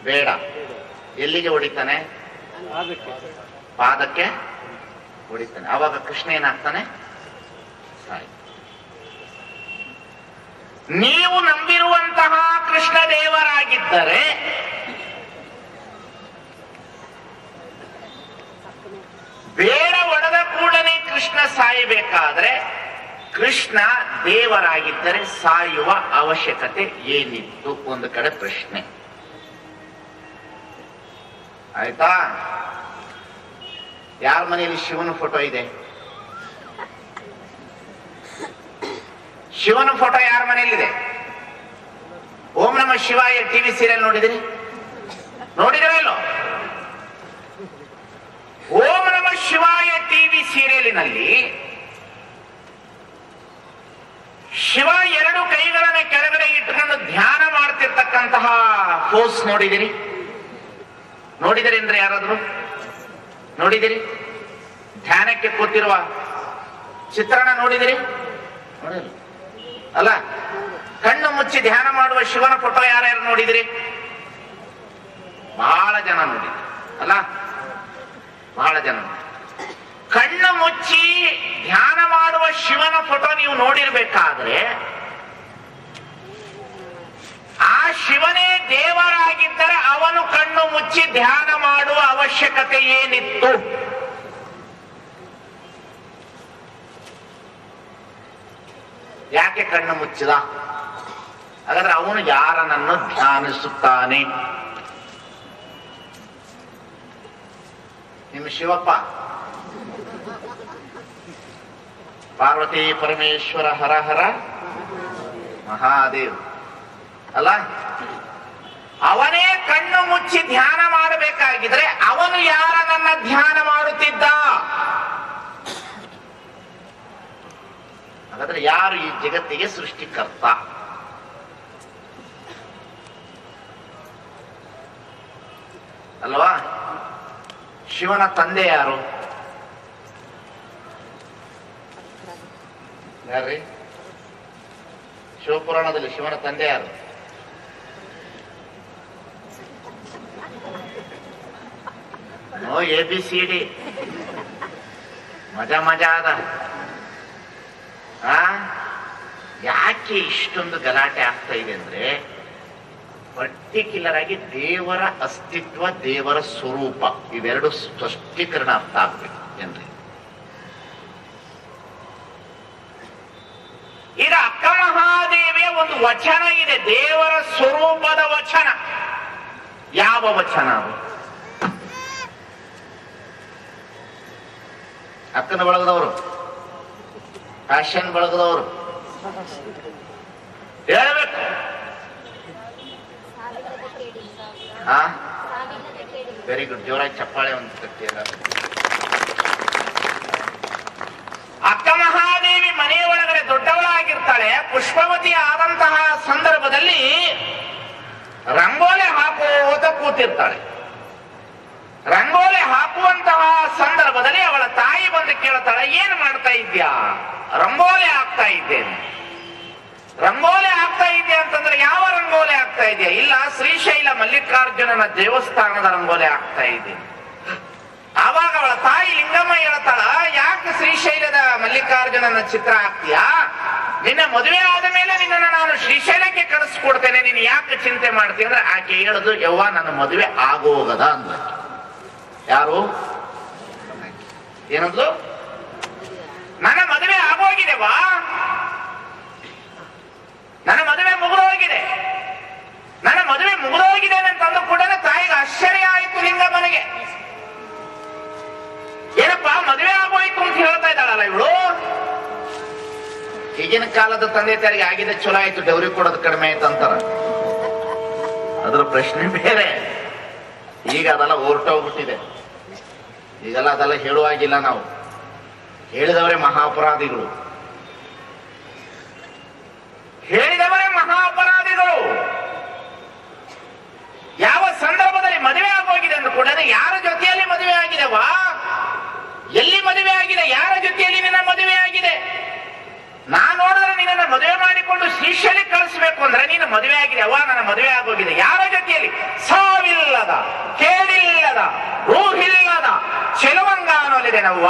ಬೇಡ. ಎಲ್ಲಿಗೆ ಹೊಡಿತಾನೆ? ಪಾದಕ್ಕೆ ಹೊಡಿತಾನೆ. ಆವಾಗ ಕೃಷ್ಣ ಏನಾಗ್ತಾನೆ? ಸಾಯಿ. ನೀವು ನಂಬಿರುವಂತಹ ಕೃಷ್ಣ ದೇವರಾಗಿದ್ದರೆ ಬೇಡ ಒಡೆದ ಕೂಡಲೇ ಕೃಷ್ಣ ಸಾಯಬೇಕಾದ್ರೆ, ಕೃಷ್ಣ ದೇವರಾಗಿದ್ದರೆ ಸಾಯುವ ಅವಶ್ಯಕತೆ ಏನಿತ್ತು? ಒಂದು ಕಡೆ ಪ್ರಶ್ನೆ. ಆಯ್ತಾ? ಯಾರ ಮನೆಯಲ್ಲಿ ಶಿವನ ಫೋಟೋ ಇದೆ? ಶಿವನ ಫೋಟೋ ಯಾರ ಮನೆಯಲ್ಲಿದೆ? ಓಂ ನಮ ಶಿವಾಯ ಟಿವಿ ಸೀರಿಯಲ್ ನೋಡಿದಿರಿ? ನೋಡಿದಿರಲ್ಲೋ? ಓಂ ನಮ ಶಿವಾಯ ಟಿವಿ ಸೀರಿಯಲಿನಲ್ಲಿ ಶಿವ ಎರಡು ಕೈಗಳನ್ನ ಕೆಳಗಡೆ ಇಟ್ಕೊಂಡು ಧ್ಯಾನ ಮಾಡ್ತಿರ್ತಕ್ಕಂತಹ ಪೋಸ್ ನೋಡಿದಿರಿ? ನೋಡಿದಿರಿ ಅಂದ್ರೆ ಯಾರಾದ್ರು ನೋಡಿದಿರಿ? ಧ್ಯಾನಕ್ಕೆ ಕೂತಿರುವ ಚಿತ್ರಣ ನೋಡಿದಿರಿ? ನೋಡಿಲ್ಲ ಅಲ್ಲ? ಕಣ್ಣು ಮುಚ್ಚಿ ಧ್ಯಾನ ಮಾಡುವ ಶಿವನ ಫೋಟೋ ಯಾರ್ಯಾರು ನೋಡಿದಿರಿ? ಬಹಳ ಜನ ನೋಡಿದ್ರಿ ಅಲ್ಲ? ಬಹಳ ಜನ. ಕಣ್ಣು ಮುಚ್ಚಿ ಧ್ಯಾನ ಮಾಡುವ ಶಿವನ ಫೋಟೋ ನೀವು ನೋಡಿರ್ಬೇಕಾದ್ರೆ ಆ ಶಿವನೇ ದೇವರಾಗಿದ್ದರೆ ಅವನು ಕಣ್ಣು ಮುಚ್ಚಿ ಧ್ಯಾನ ಮಾಡುವ ಅವಶ್ಯಕತೆ ಏನಿತ್ತು? ಯಾಕೆ ಕಣ್ಣು ಮುಚ್ಚಿದ? ಹಾಗಾದ್ರೆ ಅವನು ಯಾರನನ್ನು ಧ್ಯಾನಿಸುತ್ತಾನೆ? ನಿಮ್ಮ ಶಿವಪ್ಪ, ಪಾರ್ವತಿ ಪರಮೇಶ್ವರ ಹರ ಹರ ಮಹಾದೇವ್ ಅಲ್ಲ? ಅವನೇ ಕಣ್ಣು ಮುಚ್ಚಿ ಧ್ಯಾನ ಮಾಡಬೇಕಾಗಿದ್ರೆ ಅವನು ಯಾರನ್ನ ಧ್ಯಾನ ಮಾಡುತ್ತಿದ್ದ? ಹಾಗಾದ್ರೆ ಯಾರು ಈ ಜಗತ್ತಿಗೆ ಸೃಷ್ಟಿಕರ್ತ? ಅಲ್ವಾ? ಶಿವನ ತಂದೆ ಯಾರು? ಯಾರ್ರಿ? ಶಿವಪುರಾಣದಲ್ಲಿ ಶಿವನ ತಂದೆ ಯಾರು? No ABCD. ಮಜಾ ಮಜಾ ಅದ. ಯಾಕೆ ಇಷ್ಟೊಂದು ಗಲಾಟೆ ಆಗ್ತಾ ಇದೆ ಅಂದ್ರೆ, ಪರ್ಟಿಕ್ಯುಲರ್ ಆಗಿ ದೇವರ ಅಸ್ತಿತ್ವ, ದೇವರ ಸ್ವರೂಪ, ಇವೆರಡು ಸ್ಪಷ್ಟೀಕರಣ ಅರ್ಥ ಆಗ್ಬೇಕು ಏನ್ರಿ? ಈಗ ಅಕ್ಕ ಮಹಾದೇವಿಯ ಒಂದು ವಚನ ಇದೆ, ದೇವರ ಸ್ವರೂಪದ ವಚನ. ಯಾವ ವಚನ ಅದು? ಅಕ್ಕನ ಬಳಗದವರು, ಫ್ಯಾಷನ್ ಬಳಗದವರು ಹೇಳ್ಬೇಕು. Very good. ಜೋರಾಗಿ ಚಪ್ಪಾಳೆ ಒಂದು ಕಟ್ಟಿಯಲ್ಲ. ಅಕ್ಕ ಮಹಾದೇವಿ ಮನೆಯ ಒಳಗಡೆ ದೊಡ್ಡವಳಾಗಿರ್ತಾಳೆ. ಪುಷ್ಪವತಿ ಆದಂತಹ ಸಂದರ್ಭದಲ್ಲಿ ರಂಗೋಲೆ ಹಾಕುವಂತ ಕೂತಿರ್ತಾಳೆ. ರಂಗೋಲೆ ಹಾಕುವಂತಹ ಸಂದರ್ಭದಲ್ಲಿ ಅವಳ ತಾಯಿ ಬಂದು ಕೇಳ್ತಾಳೆ, ಏನ್ ಮಾಡ್ತಾ ಇದ್ಯಾ? ರಂಗೋಲೆ ಹಾಕ್ತಾ ಇದ್ದೇನೆ. ರಂಗೋಲೆ ಆಗ್ತಾ ಇದೆಯಾ ಅಂತಂದ್ರೆ ಯಾವ ರಂಗೋಲೆ ಆಗ್ತಾ ಇದೆಯಾ? ಇಲ್ಲ, ಶ್ರೀಶೈಲ ಮಲ್ಲಿಕಾರ್ಜುನನ ದೇವಸ್ಥಾನದ ರಂಗೋಲೆ ಆಗ್ತಾ ಇದ್ದೀನಿ. ಆವಾಗ ಅವಳ ತಾಯಿ ಲಿಂಗಮ್ಮ ಹೇಳ್ತಾಳ, ಯಾಕೆ ಶ್ರೀಶೈಲದ ಮಲ್ಲಿಕಾರ್ಜುನನ ಚಿತ್ರ ಹಾಕ್ತೀಯಾ? ನಿನ್ನ ಮದುವೆ ಆದ ಮೇಲೆ ನಿನ್ನನ್ನು ನಾನು ಶ್ರೀಶೈಲಕ್ಕೆ ಕಳಿಸ್ಕೊಡ್ತೇನೆ, ನೀನು ಯಾಕೆ ಚಿಂತೆ ಮಾಡ್ತೀಯ ಅಂದ್ರೆ ಆಕೆ ಹೇಳುದು, ಯವ್ವ ನನ್ನ ಮದುವೆ ಆಗೋಗದ ಅಂದ. ಯಾರು? ಏನಂದ್ಲು? ನನ್ನ ಮದುವೆ ಆಗೋಗಿದೆವಾ, ನನ್ನ ಮದುವೆ ಮುಗಿದೋಗಿದೆ, ನನ್ನ ಮದುವೆ ಮುಗಿದೋಗಿದೆ ಅಂತಂದು ಕೂಡ ತಾಯಿಗೆ ಆಶ್ಚರ್ಯ ಆಯಿತು ಲಿಂಗಮ್ಮನಿಗೆ. ಏನಪ್ಪಾ ಮದುವೆ ಆಗೋಯ್ತು ಅಂತ ಹೇಳ್ತಾ ಇದ್ದಾಳಲ್ಲ ಇವಳು. ಈಗಿನ ಕಾಲದ ತಂದೆ ತಾಯಿಗೆ ಆಗಿದೆ ಚಲೋ ಆಯ್ತು, ಡೌರಿ ಕೊಡೋದು ಕಡಿಮೆ ಆಯ್ತು ಅಂತಾರ. ಅದ್ರ ಪ್ರಶ್ನೆ ಬೇರೆ. ಈಗ ಅದೆಲ್ಲ ಹೊರಟೋಗ್ಬಿಟ್ಟಿದೆ. ಈಗೆಲ್ಲ ಅದೆಲ್ಲ ಹೇಳುವಾಗಿಲ್ಲ. ನಾವು ಹೇಳಿದವರೇ ಮಹಾಪರಾಧಿಗಳು, ಹೇಳಿದವರೇ ಮಹಾಪರಾಧಿಗಳು. ಯಾವ ಸಂದರ್ಭದಲ್ಲಿ ಮದುವೆ ಆಗೋಗಿದೆ ಅಂದ ಕೂಡ ಯಾರ ಜೊತೆಯಲ್ಲಿ ಮದುವೆ ಆಗಿದೆವಾ, ಎಲ್ಲಿ ಮದುವೆ ಆಗಿದೆ, ಯಾರ ಜೊತೆಯಲ್ಲಿ ನಿನ್ನ ಮದುವೆ ಆಗಿದೆ? ನಾನ್ ನೋಡಿದ್ರೆ ನಿನ್ನ ಮದುವೆ ಮಾಡಿಕೊಂಡು ಶ್ರೀಶೈಲಕ್ಕೆ ಕಳಿಸ್ಬೇಕು ಅಂದ್ರೆ ನೀನು ಮದುವೆ ಆಗಿದೆ, ಅವ್ವ ನನ್ನ ಮದುವೆ ಆಗೋಗಿದೆ. ಯಾರ ಜೊತೆಯಲ್ಲಿ? ಸಾವಿಲ್ಲದ, ಕೇಳಿಲ್ಲದ, ರೂಹಿಲ್ಲದ ಚೆಲುವಂಗ ಅನ್ನೋಲಿದೆನವ್ವ.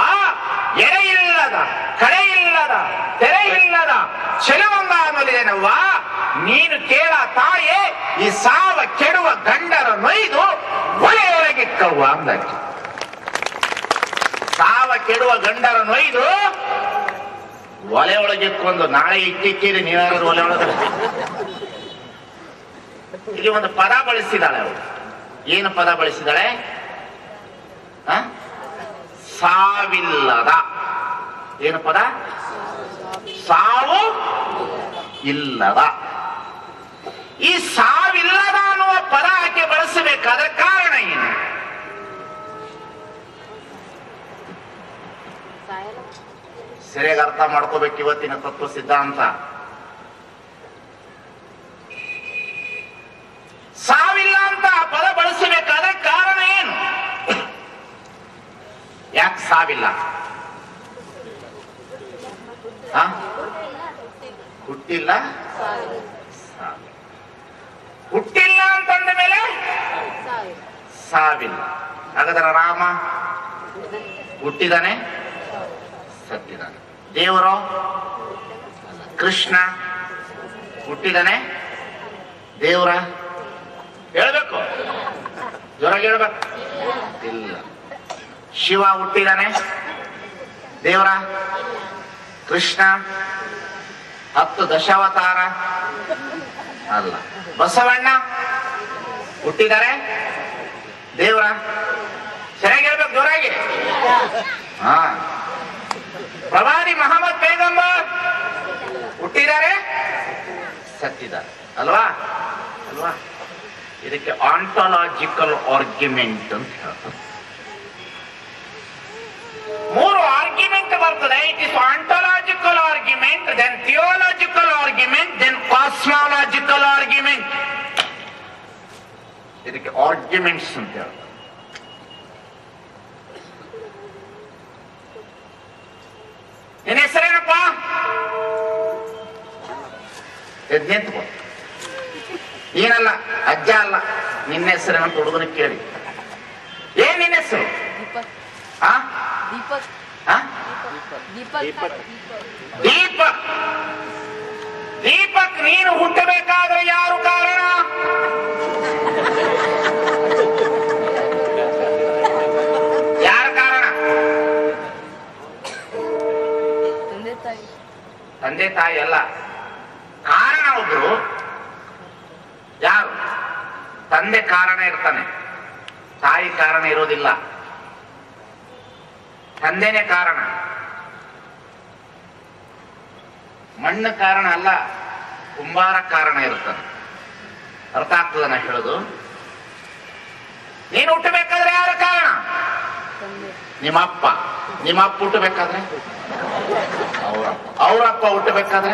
ಎಡೆ ಇಲ್ಲದ, ಕಡೆ ಇಲ್ಲದ, ತೆರೆ ಇಲ್ಲದ ಚೆಲುವಂಗ ಅನ್ನೋಲಿದೆನವ್ವ. ನೀನು ಕೇಳ ತಾಯೇ, ಈ ಸಾವ ಕೆಡುವ ಗಂಡರ ನೊಯ್ದು ಒಲೆಯೊಳಗಿಕ್ಕವ್ವ ಅಂದಾಕಿ. ಸಾವ ಕೆಡುವ ಗಂಡರ ನೊಯ್ದು ಒಲೆ ಒಳಗಿಕ್ಕೊಂಡು ನಾಳೆ ಇಟ್ಟಿಕ್ಕೀರಿ ನೀವ್ಯಾರು ಒಲೆ ಒಳಗೆ. ಇಲ್ಲಿ ಒಂದು ಪದ ಬಳಸಿದಾಳೆ ಅವಳು. ಏನು ಪದ ಬಳಸಿದಾಳೆ? ಸಾವಿಲ್ಲದ. ಏನು ಪದ? ಸಾವು ಇಲ್ಲದ. ಈ ಸಾವಿಲ್ಲದ ಅನ್ನುವ ಪದ ಆಕೆ ಬಳಸಬೇಕಾದ್ರೆ ಕಾರಣ ಏನು? ಸರಿಯಾಗಿ ಅರ್ಥ ಮಾಡ್ಕೋಬೇಕು ಇವತ್ತಿನ ತತ್ವ ಸಿದ್ಧಾಂತ. ಸಾವಿಲ್ಲ ಅಂತ ಪದ ಬಳಸಬೇಕಾದ್ರೆ ಕಾರಣ ಏನು? ಯಾಕೆ ಸಾವಿಲ್ಲ? ಹುಟ್ಟಿಲ್ಲ, ಹುಟ್ಟಿಲ್ಲ ಅಂತಂದ ಮೇಲೆ ಸಾವಿಲ್ಲ. ಹಾಗಾದ್ರೆ ರಾಮ ಹುಟ್ಟಿದಾನೆ, ಸತ್ತಿದ್ದಾನೆ. ದೇವರು ಕೃಷ್ಣ ಹುಟ್ಟಿದಾನೆ, ದೇವರ ಹೇಳ್ಬೇಕು, ಜೋರಾಗಿ ಹೇಳ್ಬೇಕು. ಇಲ್ಲ. ಶಿವ ಹುಟ್ಟಿದಾನೆ, ದೇವರ ಕೃಷ್ಣ 10 ದಶಾವತಾರ ಅಲ್ಲ. ಬಸವಣ್ಣ ಹುಟ್ಟಿದ್ದಾರೆ, ದೇವರ ಸರಿಯಾಗಿ ಹೇಳ್ಬೇಕು, ಜೋರಾಗಿ. ಪ್ರವಾದಿ ಮಹಮ್ಮದ್ ಪೈಗಂಬರ್ ಹುಟ್ಟಿದ್ದಾರೆ, ಸತ್ತಿದ್ದಾರೆ ಅಲ್ವಾ? ಅಲ್ವಾ? ಇದಕ್ಕೆ ಆಂಟಾಲಜಿಕಲ್ ಆರ್ಗ್ಯುಮೆಂಟ್ ಅಂತ ಹೇಳ್ತಾರೆ. 3 ಆರ್ಗ್ಯುಮೆಂಟ್ ಬರ್ತದೆ. It is ontological argument, then theological argument, then cosmological argument. ಇದಕ್ಕೆ ಆರ್ಗ್ಯುಮೆಂಟ್ಸ್ ಅಂತ ಹೇಳ್ತಾರೆ. ನಿನ್ನ ಹೆಸರೇನಪ್ಪ? ನಿಂತ್ಕೊ. ಏನಲ್ಲ, ಅಜ್ಜ ಅಲ್ಲ, ನಿನ್ನ ಹೆಸರೇನಂತ ಹುಡುಗನ ಕೇಳಿ. ಏನ್ ನಿನ್ನ ಹೆಸರು? ದೀಪಕ್. ದೀಪಕ್ ನೀನು ಹುಟ್ಟಬೇಕಾದ್ರೆ ಯಾರು ಕಾರಣ? ಯಾರ ಕಾರಣ? ತಂದೆ ತಾಯಿ ಅಲ್ಲ, ಕಾರಣ ಒಬ್ರು. ಯಾರು? ತಂದೆ ಕಾರಣ ಇರ್ತಾನೆ, ತಾಯಿ ಕಾರಣ ಇರೋದಿಲ್ಲ. ತಂದೆನೇ ಕಾರಣ, ಮಣ್ಣು ಕಾರಣ ಅಲ್ಲ, ಕುಂಬಾರ ಕಾರಣ ಇರ್ತಾನೆ. ಅರ್ಥ ಆಗ್ತದ ನಾ ಹೇಳೋದು? ನೀನು ಹುಟ್ಟಬೇಕಾದ್ರೆ ಯಾರ ಕಾರಣ? ನಿಮ್ಮಪ್ಪ. ನಿಮ್ಮಪ್ಪ ಹುಟ್ಟಬೇಕಾದ್ರೆ ಅವರಪ್ಪ ಹುಟ್ಟಬೇಕಾದ್ರೆ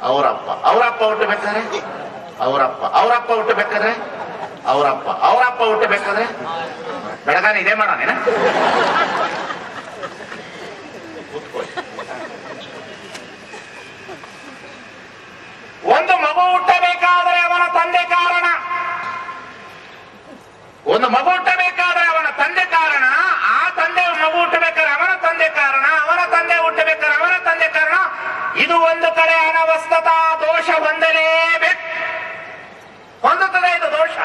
ಅವರಪ್ಪ ಹುಟ್ಟಬೇಕಾದ್ರೆ ಅವರಪ್ಪ ಹುಟ್ಟಬೇಕಾದ್ರೆ ಅವರಪ್ಪ ಹುಟ್ಟಬೇಕಾದ್ರೆ ಬೆಳಗಾನ ಇದೇ ಮಾಡೋಣ. ಒಂದು ಮಗು ಹುಟ್ಟಬೇಕಾದರೆ ಅವನ ತಂದೆ ಕಾರಣ. ಒಂದು ಮಗು ಹುಟ್ಟಬೇಕಾದ್ರೆ ಅವನ ತಂದೆ ಕಾರಣ. ಆ ತಂದೆ ಮಗು ಹುಟ್ಟಬೇಕಾದ್ರೆ ಅವನ ತಂದೆ ಕಾರಣ. ಅವನ ತಂದೆ ಹುಟ್ಟಬೇಕಾದ್ರೆ ಅವನ ತಂದೆ ಕಾರಣ. ಇದು ಒಂದು ಕಡೆ ಅನವಸ್ಥತಾ ದೋಷ ಹೊಂದಲೇಬೇಕು. ಹೊಂದುತ್ತದೆ ಇದು ದೋಷ.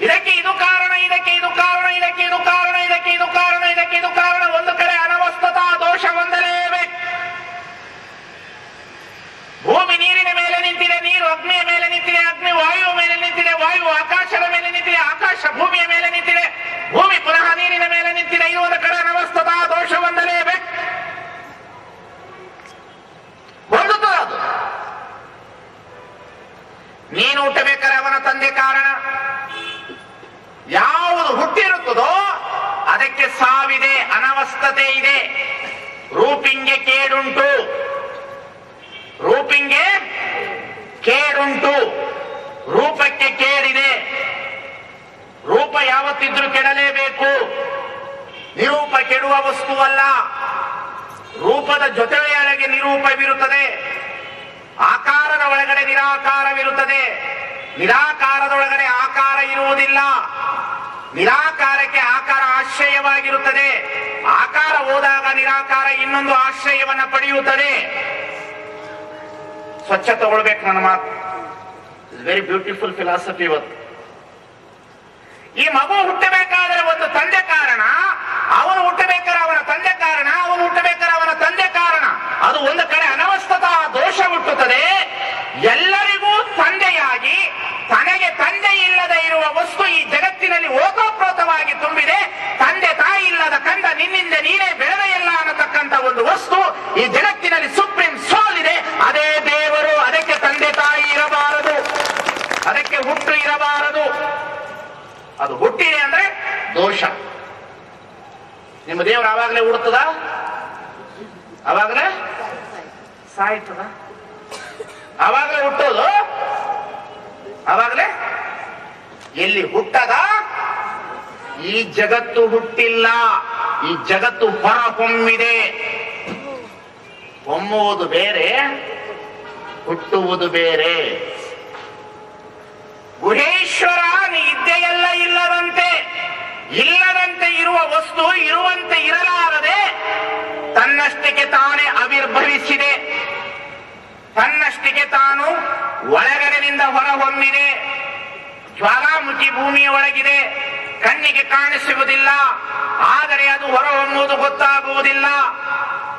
ಇದಕ್ಕೆ ಇದು ಕಾರಣ, ಇದಕ್ಕೆ ಇದು ಕಾರಣ, ಇದಕ್ಕೆ ಇದು ಕಾರಣ, ಇದಕ್ಕೆ ಇದು ಕಾರಣ, ಇದಕ್ಕೆ ಇದು ಕಾರಣ. ಒಂದು ಕಡೆ ಅನವಸ್ಥತಾ ದೋಷ ಹೊಂದಲೇಬೇಕು. ಭೂಮಿ ನೀರಿನ ಮೇಲೆ ನಿಂತಿದೆ, ನೀರು ಅಗ್ನಿಯ ಮೇಲೆ ನಿಂತಿದೆ, ಅಗ್ನಿ ವಾಯುವ ಮೇಲೆ ನಿಂತಿದೆ, ವಾಯು ಆಕಾಶದ ಮೇಲೆ ನಿಂತಿದೆ, ಆಕಾಶ ಭೂಮಿಯ ಮೇಲೆ ನಿಂತಿದೆ, ಭೂಮಿ ಪುನಃ ನೀರಿನ ಮೇಲೆ ನಿಂತಿದೆ. ಇದು ಒಂದು ಕಡೆ ಅನವಸ್ಥತಾ ದೋಷ ಹೊಂದಲೇಬೇಕು. ಹೊಂದುತ್ತದೆ ಅದು. ನೀನು ಹುಟ್ಟಬೇಕಾದ್ರೆ ಅವನ ತಂದೆ ಕಾರಣ. ಯಾವುದು ಹುಟ್ಟಿರುತ್ತದೋ ಅದಕ್ಕೆ ಸಾವಿದೆ, ಅನವಸ್ಥತೆ ಇದೆ. ರೂಪಿಂಗೆ ಕೇಡುಂಟು, ರೂಪಿಂಗೆ ಕೇಡುಂಟು, ರೂಪಕ್ಕೆ ಕೇಡಿದೆ. ರೂಪ ಯಾವತ್ತಿದ್ರೂ ಕೆಡಲೇಬೇಕು. ನಿರೂಪ ಕೆಡುವ ವಸ್ತುವಲ್ಲ. ರೂಪದ ಜೊತೆಯೊಳಗೆ ನಿರೂಪವಿರುತ್ತದೆ. ಆಕಾರದ ಒಳಗಡೆ ನಿರಾಕಾರವಿರುತ್ತದೆ. ನಿರಾಕಾರದೊಳಗಡೆ ಆಕಾರ ಇರುವುದಿಲ್ಲ. ನಿರಾಕಾರಕ್ಕೆ ಆಕಾರ ಆಶ್ರಯವಾಗಿರುತ್ತದೆ. ಆಕಾರ ಹೋದಾಗ ನಿರಾಕಾರ ಇನ್ನೊಂದು ಆಶ್ರಯವನ್ನ ಪಡೆಯುತ್ತದೆ. ಸ್ವಚ್ಛ ತಗೊಳ್ಬೇಕು ನನ್ನ ಮಾತು. ಇಟ್ಸ್ ವೆರಿ ಬ್ಯೂಟಿಫುಲ್ ಫಿಲಾಸಫಿ ಇವತ್ತು. ಈ ಮಗು ಹುಟ್ಟಬೇಕಾದರೆ ಒಂದು ತಂದೆ ಕಾರಣ, ಅವನು ಹುಟ್ಟಬೇಕಾದ್ರೆ ಅವನ ತಂದೆ ಕಾರಣ, ಅವನು ಹುಟ್ಟಬೇಕಾದ್ರೆ ಅವನ ತಂದೆ ಕಾರಣ. ಅದು ಒಂದು ಕಡೆ ಅನವಸ್ಥತಾ ದೋಷ ಹುಟ್ಟುತ್ತದೆ. ಎಲ್ಲರಿಗೂ ತಂದೆಯಾಗಿ ತನಗೆ ತಂದೆ ಇಲ್ಲದೆ ಇರುವ ವಸ್ತು ಈ ಜಗತ್ತಿನಲ್ಲಿ ಓತಪ್ರೋತವಾಗಿ ತುಂಬಿದೆ. ತಂದೆ ತಾಯಿ ಇಲ್ಲದ ಕಂದ ನಿನ್ನಿಂದ ನೀನೇ ಬೆಳೆದ ಎಲ್ಲ ಅನ್ನತಕ್ಕಂಥ ಒಂದು ವಸ್ತು ಈ ಜಗತ್ತಿನಲ್ಲಿ ಸುಪ್ರೀಂ ಸೋಲ್ ಇದೆ. ಅದೇ ದೇವರು. ಅದಕ್ಕೆ ತಂದೆ ತಾಯಿ ಇರಬಾರದು, ಅದಕ್ಕೆ ಹುಟ್ಟು ಇರಬಾರದು. ಅದು ಹುಟ್ಟಿದೆ ಅಂದ್ರೆ ದೋಷ. ನಿಮ್ಮ ದೇವರು ಆವಾಗಲೇ ಹುಡುತ್ತದ, ಆವಾಗಲೇ ಸಾಯ್ತದ. ಆವಾಗಲೇ ಹುಟ್ಟೋದು, ಆವಾಗಲೇ ಎಲ್ಲಿ ಹುಟ್ಟದ. ಈ ಜಗತ್ತು ಹುಟ್ಟಿಲ್ಲ, ಈ ಜಗತ್ತು ಹೊರ ಹೊಮ್ಮಿದೆ. ಹೊಮ್ಮುವುದು ಬೇರೆ, ಹುಟ್ಟುವುದು ಬೇರೆ. ಗುಹೇಶ್ವರ ನೀ ಇದ್ದೆಯಲ್ಲ ಇಲ್ಲದಂತೆ, ಇಲ್ಲದಂತೆ ಇರುವ ವಸ್ತು ಇರುವಂತೆ ಇರಲಾರದೆ ತನ್ನಷ್ಟಕ್ಕೆ ತಾನೇ ಆವಿರ್ಭವಿಸಿದೆ. ತನ್ನಷ್ಟಕ್ಕೆ ತಾನು ಒಳಗಡೆನಿಂದ ಹೊರಹೊಮ್ಮಿದೆ. ಜ್ವಾಲಾಮುಖಿ ಭೂಮಿಯ ಒಳಗಿದೆ, ಕಣ್ಣಿಗೆ ಕಾಣಿಸುವುದಿಲ್ಲ. ಆದರೆ ಅದು ಹೊರಹೊಮ್ಮುವುದು ಗೊತ್ತಾಗುವುದಿಲ್ಲ.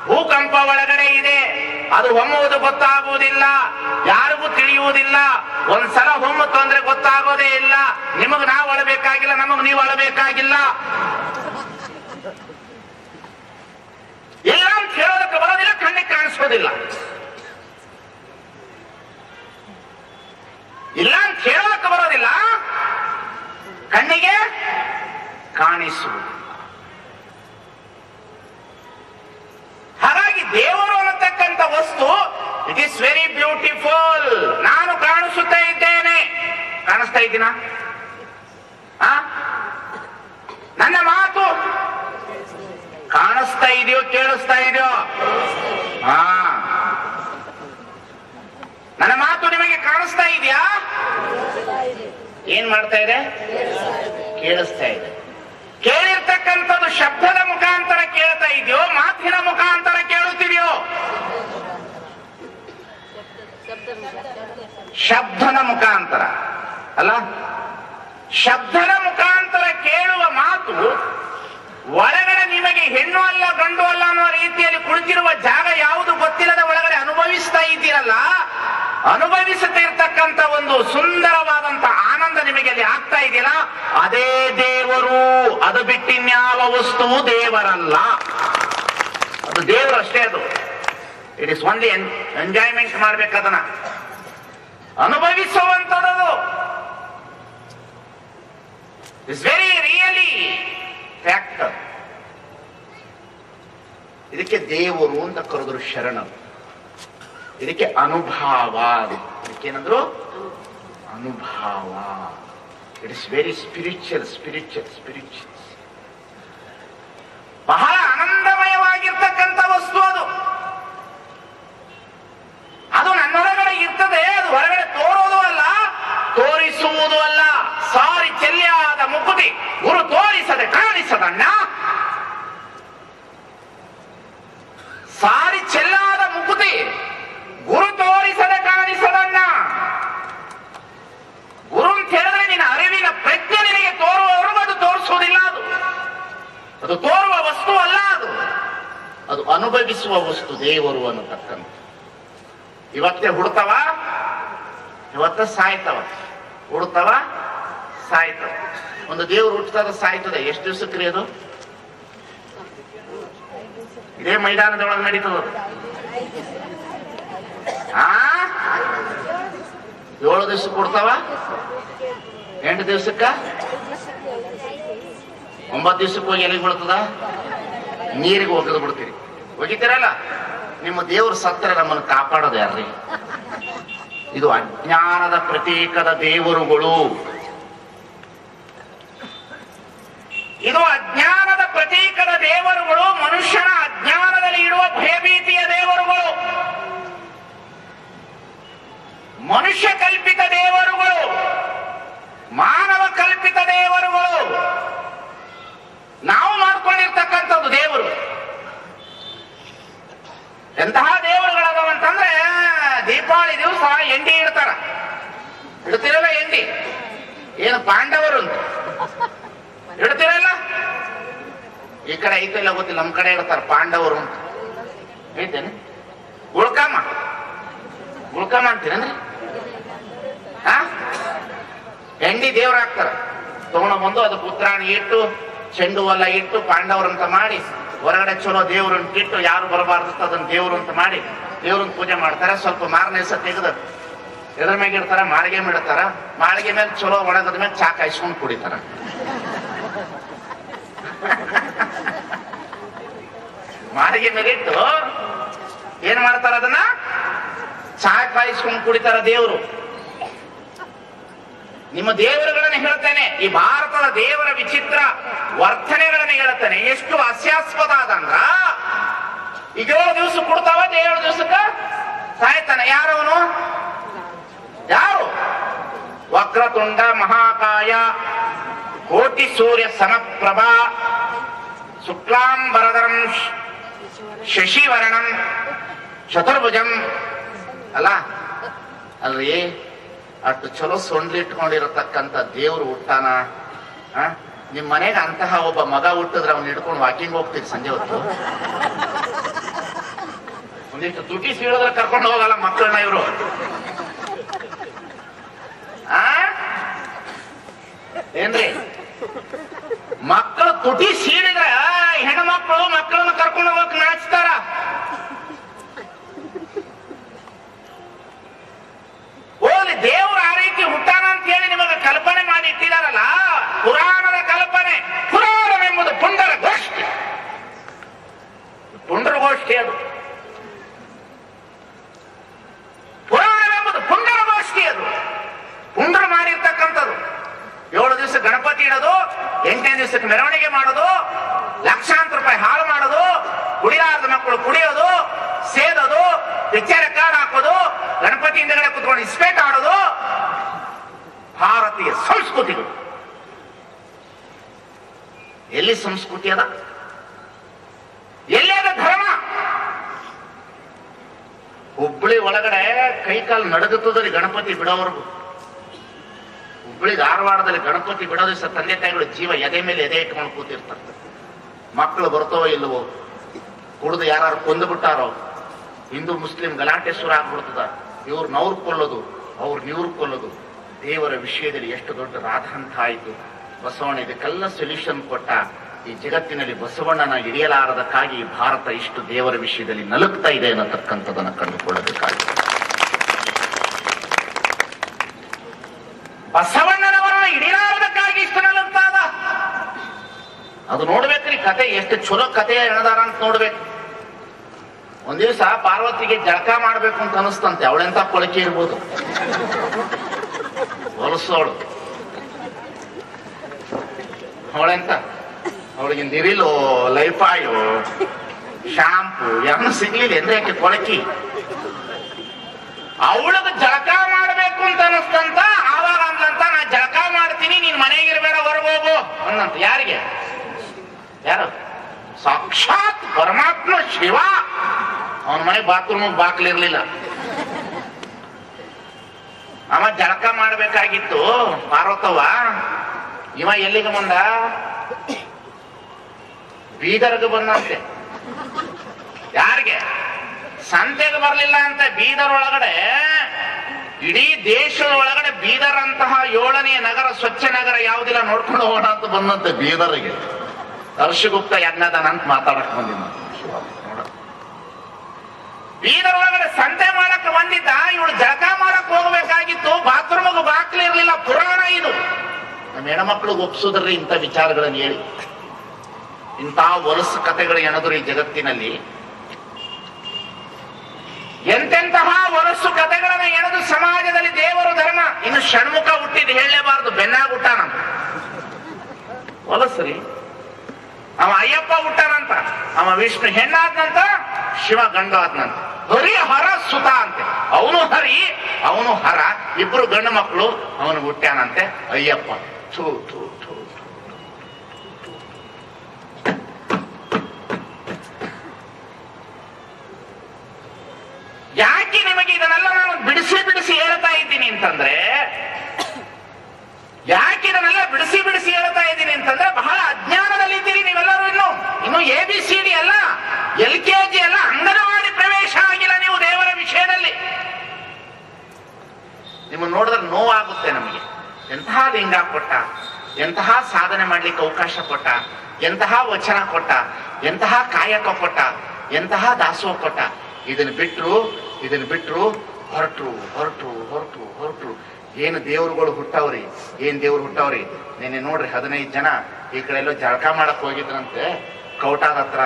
ಭೂಕಂಪ ಒಳಗಡೆ ಇದೆ, ಅದು ಹೊಮ್ಮುವುದು ಗೊತ್ತಾಗುವುದಿಲ್ಲ, ಯಾರಿಗೂ ತಿಳಿಯುವುದಿಲ್ಲ. ಒಂದ್ಸಲ ಹೊಮ್ಮುತ್ತು ಅಂದ್ರೆ ಗೊತ್ತಾಗೋದೇ ಇಲ್ಲ. ನಿಮಗ್ ನಾವು ಅಳಬೇಕಾಗಿಲ್ಲ, ನಮಗ್ ನೀವು ಅಳಬೇಕಾಗಿಲ್ಲ. ಇಲ್ಲ ಅಂತ ಹೇಳೋದಕ್ಕೆ ಬರೋದಿಲ್ಲ, ಕಣ್ಣಿಗೆ ಕಾಣಿಸೋದಿಲ್ಲ. ಇಲ್ಲ ಅಂತ ಹೇಳೋದಕ್ಕೆ ಬರೋದಿಲ್ಲ, ಕಣ್ಣಿಗೆ ಕಾಣಿಸುವುದು. ಹಾಗಾಗಿ ದೇವರು ಅನ್ನತಕ್ಕಂಥ ವಸ್ತು ಇಟ್ ಈಸ್ ವೆರಿ ಬ್ಯೂಟಿಫುಲ್. ನಾನು ಕಾಣಿಸುತ್ತಾ ಇದ್ದೇನೆ, ಕಾಣಿಸ್ತಾ ಇದ್ದೀನ? ನನ್ನ ಮಾತು ಕಾಣಿಸ್ತಾ ಇದೆಯೋ, ಕೇಳಿಸ್ತಾ ಇದೆಯೋ? ನನ್ನ ಮಾತು ನಿಮಗೆ ಕಾಣಿಸ್ತಾ ಇದೆಯಾ? ಏನ್ ಮಾಡ್ತಾ ಇದೆ? ಕೇಳಿಸ್ತಾ ಇದೆ. ಕೇಳಿರ್ತಕ್ಕಂಥದ್ದು ಶಬ್ದದ ಮುಖಾಂತರ ಕೇಳ್ತಾ ಇದೆಯೋ, ಮಾತಿನ ಮುಖಾಂತರ ಕೇಳುತ್ತಿದೆಯೋ? ಶಬ್ದದ ಮುಖಾಂತರ ಅಲ್ಲ. ಶಬ್ದದ ಮುಖಾಂತರ ಕೇಳುವ ಮಾತು ಒಳಗಡೆ ನಿಮಗೆ ಹೆಣ್ಣು ಅಲ್ಲ ಗಂಡು ಅಲ್ಲ ಅನ್ನೋ ರೀತಿಯಲ್ಲಿ ಕುಳಿತಿರುವ ಜಾಗ ಯಾವುದು ಗೊತ್ತಿಲ್ಲದ ಒಳಗಡೆ ಅನುಭವಿಸ್ತಾ ಇದ್ದೀರಲ್ಲ, ಅನುಭವಿಸುತ್ತಿರ್ತಕ್ಕಂಥ ಒಂದು ಸುಂದರವಾದಂತ ಆನಂದ ನಿಮಗೆ ಅಲ್ಲಿ ಆಗ್ತಾ ಇದೆಯಲ್ಲ, ಅದೇ ದೇವರು. ಅದು ಬಿಟ್ಟಿನ್ಯಾವ ವಸ್ತು ದೇವರಲ್ಲ. ಅದು ದೇವರು ಅಷ್ಟೇ. ಅದು ಇಟ್ ಇಸ್ ಓನ್ಲಿ ಎಂಜಾಯ್ಮೆಂಟ್ ಮಾಡ್ಬೇಕದನ್ನ, ಅನುಭವಿಸುವಂಥದ್ದು. It's very really factor. ಇದಕ್ಕೆ ದೇವರು ಅಂತ ಕರೆದ್ರು ಶರಣರು. ಇದಕ್ಕೆ ಅನುಭಾವ, ಇದಕ್ಕೇನಂದ್ರು ಅನುಭಾವ. It is very spiritual. ಬಹಳ ಆನಂದಮಯವಾಗಿರ್ತಕ್ಕಂಥ ವಸ್ತು ಅದು. ಅದು ನನ್ನೊಳಗಡೆ ಇರ್ತದೆ, ಅದು ಹೊರಗಡೆ ತೋರೋದು ಅಲ್ಲ, ತೋರಿಸುವುದು ಅಲ್ಲ. ಸಾರಿ ಚೆಲ್ಲಿಯಾದ ಮುಕುತಿ ಗುರು ತೋರಿಸದೆ ಕಾಣಿಸದಣ್ಣ. ಸಾರಿ ಚೆಲ್ಲಾದ ಮುಕುತಿ ಗುರು ತೋರಿಸದೆ ಕಾಣಿಸದಣ್ಣ. ಗುರು ಅಂತ ಹೇಳಿದ್ರೆ ನಿನ್ನ ಅರಿವಿನ ಪ್ರಜ್ಞೆ ನಿನಗೆ ತೋರುವವರೆಗೂ ಅದು ತೋರಿಸುವುದಿಲ್ಲ. ಅದು ತೋರುವ ವಸ್ತು ಅಲ್ಲ, ಅದು ಅನುಭವಿಸುವ ವಸ್ತು ದೇವರು ಅನ್ನತಕ್ಕಂಥ. ಇವತ್ತೇ ಹುಡ್ತವ, ಇವತ್ತ ಸಾಯ್ತವ, ಹುಡ್ತವ ಸಾಯ್ತವ. ಒಂದು ದೇವರು ಹುಟ್ಟುತ್ತದೆ ಸಾಯ್ತದೆ. ಎಷ್ಟು ದಿವಸಕ್ರಿ ಅದು? ಇದೇ ಮೈದಾನದೊಳಗೆ ನಡೀತದ. 7 ದಿವಸಕ್ಕೆ ಕೊಡ್ತಾವ, 8 ದಿವಸಕ್ಕ, 9 ದಿವಸಕ್ಕೆ ಹೋಗಿ ಎಲ್ಲಿಗೆ ಬೀಳ್ತದ? ನೀರಿಗೆ ಒಗೆದು ಬಿಡ್ತೀರಿ. ಒಗಿತೀರಲ್ಲ, ನಿಮ್ಮ ದೇವರು ಸತ್ತರೆ ನಮ್ಮನ್ನು ಕಾಪಾಡೋದು ಯಾರ್ರಿ? ಇದು ಅಜ್ಞಾನದ ಪ್ರತೀಕದ ದೇವರುಗಳು. ಇದು ಅಜ್ಞಾನದ ಪ್ರತೀಕದ ದೇವರುಗಳು. ಮನುಷ್ಯನ ಅಜ್ಞಾನದಲ್ಲಿ ಇಡುವ ಭಯಭೀತಿಯ ದೇವರುಗಳು. ಮನುಷ್ಯ ಕಲ್ಪಿತ ದೇವರುಗಳು, ಮಾನವ ಕಲ್ಪಿತ ದೇವರುಗಳು. ನಾವು ಮಾಡ್ಕೊಂಡಿರ್ತಕ್ಕಂಥದ್ದು ದೇವರು. ಎಂತಹ ದೇವರುಗಳದವಂತಂದ್ರೆ, ದೀಪಾವಳಿ ದಿವಸ ಎಂಡಿ ಇಡ್ತಾರ. ಇಡ್ತಿರಲ್ಲ ಎಂಡಿ? ಏನು ಪಾಂಡವರು ಅಂತ ಇಡ್ತಿರಲ್ಲ? ಈ ಕಡೆ ಐತಿಲ್ಲ ಗೊತ್ತಿಲ್ಲ, ನಮ್ಮ ಕಡೆ ಇಡ್ತಾರ ಪಾಂಡವರು ಅಂತ. ಐತೇನೆ? ಗುಳ್ಕಮ್ಮ ಅಂತೀರೇನ್ರಿ? ಎಂಡಿ ದೇವ್ರ ಹಾಕ್ತಾರ. ತಗೊಂಡು ಬಂದು ಅದಕ್ಕೆ ಉತ್ತರಾಣಿ ಇಟ್ಟು, ಚೆಂಡು ಎಲ್ಲ ಇಟ್ಟು, ಪಾಂಡವರಂತ ಮಾಡಿ, ಹೊರಗಡೆ ಚಲೋ ದೇವ್ರಂತ ಇಟ್ಟು, ಯಾರು ಬರಬಾರ್ದು ಅದನ್ನ ದೇವ್ರು ಅಂತ ಮಾಡಿ ದೇವ್ರನ್ನ ಪೂಜೆ ಮಾಡ್ತಾರೆ. ಸ್ವಲ್ಪ ಮಾರನೇ ದಿವಸ ತೆಗೆದು ಎದ್ರ ಮ್ಯಾಗ ಇಡ್ತಾರ, ಮಾಳಿಗೆ ಇಡ್ತಾರ. ಮಾಳಿಗೆ ಮೇಲೆ ಚಲೋ ಒಣಗದ ಮೇಲೆ ಚಾ ಕಾಯಿಸ್ಕೊಂಡು ಕುಡಿತಾರ. ಮಾಳಿಗೆ ಮೇಲೆ ಇಟ್ಟು ಏನ್ ಮಾಡ್ತಾರ? ಅದನ್ನ ಚಾ ಕಾಯಿಸ್ಕೊಂಡು ಕುಡಿತಾರ ದೇವರು. ನಿಮ್ಮ ದೇವರುಗಳನ್ನ ಹೇಳ್ತೇನೆ, ಈ ಭಾರತದ ದೇವರ ವಿಚಿತ್ರ ವರ್ತನೆಗಳನ್ನ ಹೇಳ್ತೇನೆ. ಎಷ್ಟು ಹಾಸ್ಯಾಸ್ಪದ ಅದಂದ್ರ, ಈಗ 7 ದಿವಸ ಕೊಡ್ತಾವ, 7 ದಿವಸಕ್ಕ ಸಾಯ್ತಾನೆ. ಯಾರವನು? ಯಾರು? ವಕ್ರತುಂಡ ಮಹಾಕಾಯ ಕೋಟಿ ಸೂರ್ಯ ಸಮಪ್ರಭಾ ಶುಕ್ಲಾಂಬರಧರಂ ಶಶಿವರ್ಣಂ ಚತುರ್ಭುಜಂ. ಅಲ್ರಿ, ಅಷ್ಟು ಚಲೋ ಸೊಂಡ್ಲಿಟ್ಕೊಂಡಿರತಕ್ಕಂಥ ದೇವ್ರು ಹುಟ್ಟಾನ. ನಿಮ್ ಮನೆಗೆ ಅಂತಹ ಒಬ್ಬ ಮಗ ಹುಟ್ಟಿದ್ರೆ ಅವ್ನ ಹಿಡ್ಕೊಂಡು ವಾಕಿಂಗ್ ಹೋಗ್ತೀರಿ ಸಂಜೆ ಹೊತ್ತು. ಒಂದಿಷ್ಟು ತುಟಿ ಸೀಳಿದ್ರೆ ಕರ್ಕೊಂಡು ಹೋಗಲ್ಲ ಮಕ್ಕಳನ್ನ ಇವರು. ಏನ್ರಿ, ಮಕ್ಕಳು ತುಟಿ ಸೀಳಿದ್ರೆ ಹೆಣ್ಮಕ್ಳು ಮಕ್ಕಳನ್ನ ಕರ್ಕೊಂಡು ಹೋಗಕ್ ನಾಚ್ತಾರ. ಹೋಗ್ಲಿ, ದೇವ್ರು ಆ ರೀತಿ ಹುಟ್ಟಾನ ಅಂತ ಹೇಳಿ ನಿಮಗೆ ಕಲ್ಪನೆ ಮಾಡಿ ಇಟ್ಟಿದಾರಲ್ಲ, ಪುರಾಣದ ಕಲ್ಪನೆ. ಪುರಾಣವೆಂಬುದು ಪುಂಡರ ಗೋಷ್ಠಿ. ಪುಂಡರ ಗೋಷ್ಠಿ ಅದು. ಪುರಾಣವೆಂಬುದು ಪುಂಡರ ಗೋಷ್ಠಿ ಅದು. ಪುಂಡರು ಮಾಡಿರ್ತಕ್ಕಂಥದ್ದು. 7 ದಿವಸ ಗಣಪತಿ ಇಡೋದು, 8ನೇ ದಿವಸಕ್ಕೆ ಮೆರವಣಿಗೆ ಮಾಡೋದು, ಲಕ್ಷಾಂತರ ರೂಪಾಯಿ ಹಾಳು ಮಾಡೋದು, ಕುಡಿಯಾರದ ಮಕ್ಕಳು ಕುಡಿಯೋದು, ಸೇದೋದು, ಪಿಕ್ಚರ್ ಕಾರ್ಡ್ ಹಾಕೋದು, ಗಣಪತಿ ಹಿಂದಗಡೆ ಕುತ್ಕೊಂಡು ಇಸ್ಪೇಟ್ ಆಡೋದು ಭಾರತೀಯ ಸಂಸ್ಕೃತಿಗಳು. ಎಲ್ಲಿ ಸಂಸ್ಕೃತಿ ಅದ? ಎಲ್ಲಿ ಅದ ಧರ್ಮ? ಹುಬ್ಬಳ್ಳಿ ಒಳಗಡೆ ಕೈಕಾಲು ನಡಗುತ್ತದ್ರಿ ಗಣಪತಿ ಬಿಡೋವರೆಗೂ. ಹುಬ್ಬಳ್ಳಿ ಧಾರವಾಡದಲ್ಲಿ ಗಣಪತಿ ಬಿಡೋ ದಿವಸ ತಂದೆ ತಾಯಿಗಳು ಜೀವ ಎದೆ ಮೇಲೆ ಎದೆ ಇಟ್ಕೊಂಡು ಕೂತಿರ್ತಾರೆ. ಮಕ್ಕಳು ಬರ್ತವೋ ಇಲ್ಲವೋ, ಕುಡಿದು ಯಾರು ಕೊಂದು ಬಿಟ್ಟಾರೋ, ಹಿಂದೂ ಮುಸ್ಲಿಂ ಗಲಾಟೆ ಶುರು ಆಗ್ಬಿಡ್ತದ. ಇವ್ರನ್ನವ್ರು ಕೊಲ್ಲೋದು, ಅವ್ರನ್ನಿವ್ರು ಕೊಲ್ಲೋದು. ದೇವರ ವಿಷಯದಲ್ಲಿ ಎಷ್ಟು ದೊಡ್ಡ ರಾಧಾಂತ ಆಯಿತು. ಬಸವಣ್ಣ ಇದಕ್ಕೆಲ್ಲ ಸೊಲ್ಯೂಷನ್ ಕೊಟ್ಟ. ಈ ಜಗತ್ತಿನಲ್ಲಿ ಬಸವಣ್ಣನ ಹಿಡಿಯಲಾರದಕ್ಕಾಗಿ ಭಾರತ ಇಷ್ಟು ದೇವರ ವಿಷಯದಲ್ಲಿ ನಲುಗ್ತಾ ಇದೆ ಅನ್ನತಕ್ಕಂಥದನ್ನು ಕಂಡುಕೊಳ್ಳಬೇಕಾಗಿದೆ. ಬಸವಣ್ಣನವರನ್ನು ಹಿಡಿಯಲಾರದಕ್ಕಾಗಿ ಇಷ್ಟು ನಲುಗ್ತಾ ಅದು ನೋಡ್ಬೇಕ್ರಿ ಕತೆ, ಎಷ್ಟು ಚಲೋ ಕತೆ ಎಣದಾರ ಅಂತ ನೋಡ್ಬೇಕು. ಒಂದ್ ದಿವಸ ಪಾರ್ವತಿಗೆ ಜಳಕ ಮಾಡ್ಬೇಕು ಅಂತ ಅನಿಸ್ತಂತೆ. ಅವಳೆಂತ ಕೊಳಕೆ ಇರ್ಬೋದು, ಹೊಲಸೋಳು ಅವಳೆಂತ, ಅವಳಿಗೆ ನಿರಿಲು ಲೈಫಾಯು ಶಾಂಪು ಯಾರು ಸಿಗ್ಲಿಲ್ಲ ಅಂದ್ರೆ ಯಾಕೆ ಕೊಳಕಿ. ಅವಳಿಗೆ ಜಳಕ ಮಾಡ್ಬೇಕು ಅಂತ ಅನಿಸ್ತಂತ. ಆವಾಗ ಅಂದಂತ ನಾ ಜಳಕ ಮಾಡ್ತೀನಿ, ನೀನ್ ಮನೆಗಿರ್ಬೇಡ ಹೊರಗೋಗು ಅಂದಂತ. ಯಾರಿಗೆ? ಯಾರು? ಸಾಕ್ಷಾತ್ ಪರಮಾತ್ಮ ಶಿವ. ಅವನ ಮನೆ ಬಾತ್ರೂಮ್ ಬಾಕ್ಲಿರ್ಲಿಲ್ಲ. ಅವ ಜಳಕ ಮಾಡ್ಬೇಕಾಗಿತ್ತು ಪಾರ್ವತವ್ವ. ಇವ ಎಲ್ಲಿಗೆ ಬಂದ? ಬೀದರ್ಗೆ ಬಂದಂತೆ. ಯಾರಿಗೆ? ಸಂತೆಗೆ ಬರ್ಲಿಲ್ಲ ಅಂತ. ಬೀದರ್ ಒಳಗಡೆ, ಇಡೀ ದೇಶದ ಒಳಗಡೆ ಬೀದರ್ ಅಂತಹ 7ನೇ ನಗರ, ಸ್ವಚ್ಛ ನಗರ ಯಾವುದಿಲ್ಲ, ನೋಡ್ಕೊಂಡು ಹೋಗೋಣ ಅಂತ ಬಂದಂತೆ ಬೀದರ್ಗೆ. ಹರ್ಷಗುಪ್ತ ಯಜ್ಞದನಂತ ಮಾತಾಡಕ್ ಬಂದಿದ್ದ. ಬೀದರ್ ಒಳಗಡೆ ಸಂತೆ ಮಾಡಕ್ ಬಂದಿದ್ದ. ಇವಳು ಜಳಕ ಮಾಡಕ್ ಹೋಗ್ಬೇಕಾಗಿತ್ತು, ಬಾತ್ರೂಮ್ಗೆ ಬಾಕ್ಲಿರ್ಲಿಲ್ಲ. ಪುರಾಣ ಇದು. ನಮ್ಮ ಹೆಣ್ಮಕ್ಳಿಗೆ ಒಪ್ಸುದ್ರಿ ಇಂಥ ವಿಚಾರಗಳನ್ನು ಹೇಳಿ. ಇಂತಹ ಹೊಲಸು ಕಥೆಗಳು ಏನಾದ್ರು ಈ ಜಗತ್ತಿನಲ್ಲಿ. ಎಂತೆಂತಹ ಹೊಲಸು ಕಥೆಗಳನ್ನ ಎಣದು ಸಮಾಜದಲ್ಲಿ ದೇವರು ಧರ್ಮ. ಇನ್ನು ಷಣ್ಮುಖ ಹುಟ್ಟಿದ್ ಹೇಳಲೇಬಾರದು, ಬೆನ್ನಾಗ ಹುಟ್ಟಾನ ಹೊಲಸ್ರಿ. ಅವ ಅಯ್ಯಪ್ಪ ಹುಟ್ಟಾನಂತ, ಅವ ವಿಷ್ಣು ಹೆಣ್ಣಾದ್ನಂತ, ಶಿವ ಗಂಡು ಆದ್ನಂತ. ಹರಿ ಹರ ಸುತ ಅಂತೆ. ಅವನು ಹರಿ, ಅವನು ಹರ, ಇಬ್ರು ಗಂಡು ಮಕ್ಕಳು. ಅವನು ಹುಟ್ಟ್ಯಾನಂತೆ ಅಯ್ಯಪ್ಪ. ಥೂ ಥೂ ಥೂ. ಯಾಕೆ ನಿಮಗೆ ಇದನ್ನೆಲ್ಲ ನಾನು ಬಿಡಿಸಿ ಬಿಡಿಸಿ ಹೇಳ್ತಾ ಇದ್ದೀನಿ ಅಂತಂದ್ರೆ, ಯಾಕೆ ಇದನ್ನೆಲ್ಲ ಬಿಡಿಸಿ ಬಿಡಿಸಿ ಹೇಳ್ತಾ ಇದ್ದೀನಿ ಅಂತಂದ್ರೆ, ಬಹಳ ಅಜ್ಞಾನದಲ್ಲಿದ್ದೀರಿ ನೀವೆಲ್ಲರೂ. ಇನ್ನು ABCD ಅಲ್ಲ, LKG ಅಲ್ಲ, ಅಂಗನವಾಡಿ ಪ್ರವೇಶ ಆಗಿಲ್ಲ ನೀವು ದೇವರ ವಿಷಯದಲ್ಲಿ. ನಿಮ್ಮನ್ನು ನೋಡಿದ್ರೆ ನೋವಾಗುತ್ತೆ ನಮಗೆ. ಎಂತಹ ಲಿಂಗ ಕೊಟ್ಟ, ಎಂತಹ ಸಾಧನೆ ಮಾಡ್ಲಿಕ್ಕೆ ಅವಕಾಶ ಕೊಟ್ಟ, ಎಂತಹ ವಚನ ಕೊಟ್ಟ, ಎಂತಹ ಕಾಯಕ ಕೊಟ್ಟ, ಎಂತಹ ದಾಸೋಹ ಕೊಟ್ಟ. ಇದನ್ನು ಬಿಟ್ರು ಹೊರಟ್ರು. ಏನು ದೇವ್ರುಗಳು ಹುಟ್ಟವ್ರಿ, ಏನ್ ದೇವ್ರು ಹುಟ್ಟವ್ರಿ. ನೆನ್ನೆ ನೋಡ್ರಿ 15 ಜನ ಈ ಕಡೆ ಎಲ್ಲೋ ಜಳಕ ಮಾಡಕ್ ಹೋಗಿದ್ರಂತೆ. ಕೌಟಾದ ಹತ್ರ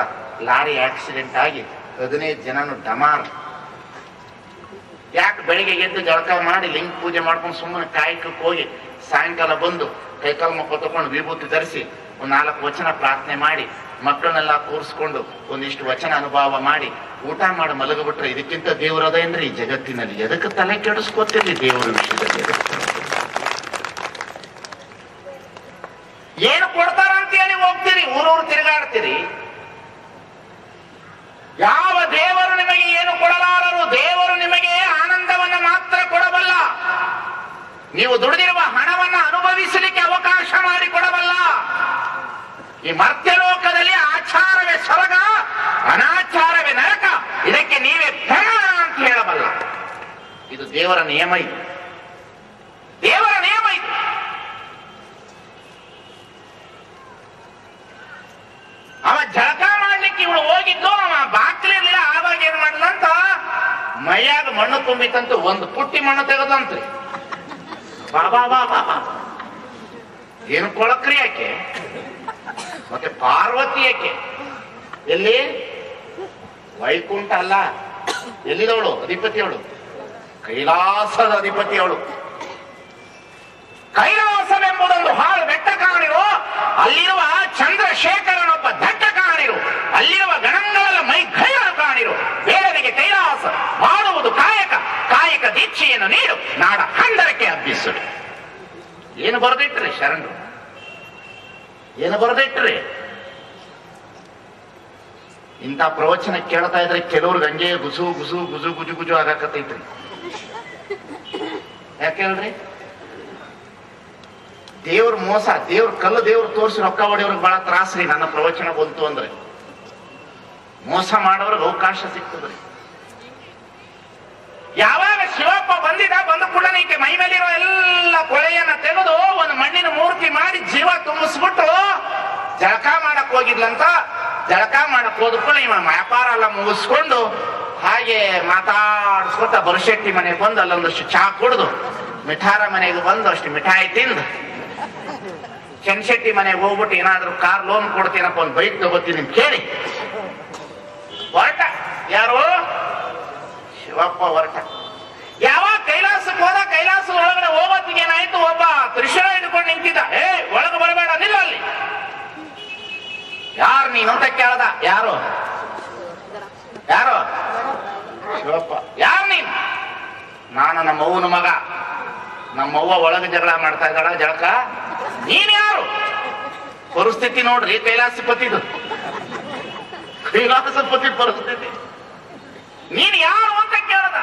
ಲಾರಿ ಆಕ್ಸಿಡೆಂಟ್ ಆಗಿ 15 ಜನನು ಡಮಾರ್. ಯಾಕೆ? ಬೆಳಿಗ್ಗೆ ಎದ್ದು ಜಳಕ ಮಾಡಿ ಲಿಂಗ ಪೂಜೆ ಮಾಡ್ಕೊಂಡು ಸುಮ್ಮನೆ ಕಾಯಕಕ್ಕೆ ಹೋಗಿ ಸಾಯಂಕಾಲ ಬಂದು ಕೈಕಾಲು ಮುಖ ತಕೊಂಡು ವಿಭೂತಿ ಧರಿಸಿ ಒಂದ್ 4 ವಚನ ಪ್ರಾರ್ಥನೆ ಮಾಡಿ ಮಕ್ಕಳನ್ನೆಲ್ಲ ಕೂರಿಸ್ಕೊಂಡು ಒಂದಿಷ್ಟು ವಚನ ಅನುಭವ ಮಾಡಿ ಊಟ ಮಾಡಿ ಮಲಗಬಿಟ್ರೆ ಇದಕ್ಕಿಂತ ದೇವರದೇನ್ರಿ ಈ ಜಗತ್ತಿನಲ್ಲಿ? ಎದಕ್ಕೆ ತಲೆ ಕೆಡಿಸ್ಕೊತಿರ್ಲಿ ದೇವರ ವಿಷಯದಲ್ಲಿ? ಏನು ಕೊಡ್ತಾರಂತ ಹೇಳಿ ಹೋಗ್ತೀರಿ, ಊರೂರು ತಿರುಗಾಡ್ತೀರಿ. ಯಾವ ದೇವರು ನಿಮಗೆ ಏನು ಕೊಡಲಾರರು. ದೇವರು ನಿಮಗೆ ಆನಂದವನ್ನ ಮಾತ್ರ ಕೊಡಬಲ್ಲ. ನೀವು ದುಡಿದಿರುವ ಹಣವನ್ನ ಅನುಭವಿಸಲಿಕ್ಕೆ ಅವಕಾಶ ಮಾಡಿ ಕೊಡಬಲ್ಲ. ಈ ಮರ್ತ್ಯಲೋಕದಲ್ಲಿ ಆಚಾರವೇ ಸ್ವರ್ಗ, ಅನಾಚಾರವೇ ನರಕ. ಇದಕ್ಕೆ ನೀವೇ ಪ್ರಮಾಣ ಅಂತ ಹೇಳಬಲ್ಲ. ಇದು ದೇವರ ನಿಯಮ. ಇದು ದೇವರ ನಿಯಮ. ಇದು ಅವ ಜಳಕ ಮಾಡ್ಲಿಕ್ಕೆ ಇವಳು ಹೋಗಿದ್ದು, ಅವ ಬಾಕ್ಲಿರ್ಲಿಲ್ಲ. ಆವಾಗ ಏನ್ ಮಾಡಲಂತ, ಮೈಯಾಗ ಮಣ್ಣು ತುಂಬಿತಂತ ಒಂದು ಪುಟ್ಟಿ ಮಣ್ಣು ತೆಗೆದಂತ್ರಿ. ಬಾಬಾ ಏನು ಕೊಳಕ್ರಿ ಯಾಕೆ? ಮತ್ತೆ ಪಾರ್ವತಿ ಯಾಕೆ? ಎಲ್ಲಿ? ವೈಕುಂಠ ಅಲ್ಲ, ಎಲ್ಲಿದವಳು? ಅಧಿಪತಿಯವಳು, ಕೈಲಾಸದ ಅಧಿಪತಿಯವಳು. ಕೈಲಾಸವೆಂಬುದೊಂದು ಹಾಳು ಬೆಟ್ಟ ಕಾಣಿರು, ಅಲ್ಲಿರುವ ಚಂದ್ರಶೇಖರನೊಬ್ಬ ದಟ್ಟ ಕಾಣಿರು, ಅಲ್ಲಿರುವ ಗಣಗಳೆಲ್ಲ ಮೈ ಕೈಗಳು ಕಾಣಿರು. ಬೇರೆಯವರಿಗೆ ಕೈಲಾಸ ಮಾಡುವುದು ಕಾಯಕ, ಕಾಯಕ ದೀಕ್ಷೆಯನ್ನು ನೀಡು, ನಾಡ ಹಂದರಕ್ಕೆ ಹಬ್ಬಿಸು. ಏನು ಬರೆದಿಟ್ರಿ ಶರಣರು? ಏನು ಬರೆದಿಟ್ರಿ? ಇಂಥ ಪ್ರವಚನ ಕೇಳ್ತಾ ಇದ್ರೆ ಕೆಲವ್ರಿಗೆ ಹಂಗೆ ಗುಸು ಗುಸು ಗುಜು ಗುಜು ಗುಜು ಆಗಾಕತ್ತೈತ್ರಿ. ಯಾಕೆ ಹೇಳ್ರಿ? ದೇವ್ರ ಮೋಸ, ದೇವ್ರ ಕಲ್ಲು ದೇವ್ರು ತೋರಿಸಿ ರೊಕ್ಕ ಹೊಡೆಯವ್ರಿಗೆ ಬಹಳ ತ್ರಾಸ್ರಿ. ನನ್ನ ಪ್ರವಚನ ಬಂತು ಅಂದ್ರೆ ಮೋಸ ಮಾಡೋರ್ಗೆ ಅವಕಾಶ ಸಿಗ್ತದ್ರಿ. ಯಾವಾಗ ಶಿವಪ್ಪ ಬಂದ ಕೂಡ ಈಕೆ ಮೈ ಮೇಲಿರೋ ಎಲ್ಲ ಕೊಳೆಯನ್ನ ತೆಗೆದು ಒಂದು ಮಣ್ಣಿನ ಮೂರ್ತಿ ಮಾಡಿ ಜೀವ ತುಂಬಿಸ್ಬಿಟ್ಟು ಜಳಕ ಮಾಡಕ್ ಹೋಗಿದ್ಲಂತ. ಜಳಕ ಮಾಡಕ್ ಹೋದ್ಕೊಳ್ಳಿ ಇವ ವ್ಯಾಪಾರ ಎಲ್ಲ ಮುಗಿಸ್ಕೊಂಡು ಹಾಗೆ ಮಾತಾಡ್ಸ್ಕೊತ ಬರಶೆಟ್ಟಿ ಮನೆಗೆ ಬಂದು ಅಲ್ಲೊಂದಷ್ಟು ಚಹಾ ಕುಡ್ದು ಮಿಠಾರ ಮನೆಗೆ ಬಂದು ಅಷ್ಟು ಮಿಠಾಯಿ ತಿಂದು ಚನ್ಶೆಟ್ಟಿ ಮನೆಗೆ ಹೋಗ್ಬಿಟ್ಟು ಏನಾದ್ರೂ ಕಾರ್ ಲೋನ್ ಕೊಡ್ತೀನಪ್ಪ, ಒಂದು ಬೈಕ್ ತಗೋತೀನಿ ಅಂತ ಕೇಳಿ ಹೊರಟ. ಯಾರು? ಶಿವಪ್ಪ ಹೊರಟ. ಯಾವಾಗ ಕೈಲಾಸಕ್ಕೆ ಹೋದ, ಕೈಲಾಸ ಒಳಗಡೆ ಹೋಗೋತ್ತಿಗೆ ಏನಾಯ್ತು, ಒಬ್ಬ ತ್ರಿಶೂಲ ಹಿಡ್ಕೊಂಡು ನಿಂತಿದ್ದ. ಒಳಗೆ ಬರಬೇಡ, ನಿಲ್ಲ ಅಲ್ಲಿ. ಯಾರು ನೀನು ಅಂತ ಕೇಳ್ದ. ಯಾರು? ಶಿವಪ್ಪ. ಯಾರು ನೀನು? ನಾನು ನಮ್ಮವ್ವನ ಮಗ. ನಮ್ಮವ್ವ ಒಳಗೆ ಜಗಳ ಮಾಡ್ತಾ ಇದ್ದಾಳ, ಜಳಕ. ನೀನ್ ಯಾರು? ಪರಿಸ್ಥಿತಿ ನೋಡ್ರಿ, ಕೈಲಾಸಪತಿದು, ಕೈಲಾಸಪತಿ ಪರಿಸ್ಥಿತಿ. ನೀನ್ ಯಾರು ಅಂತ ಕೇಳ್ದ.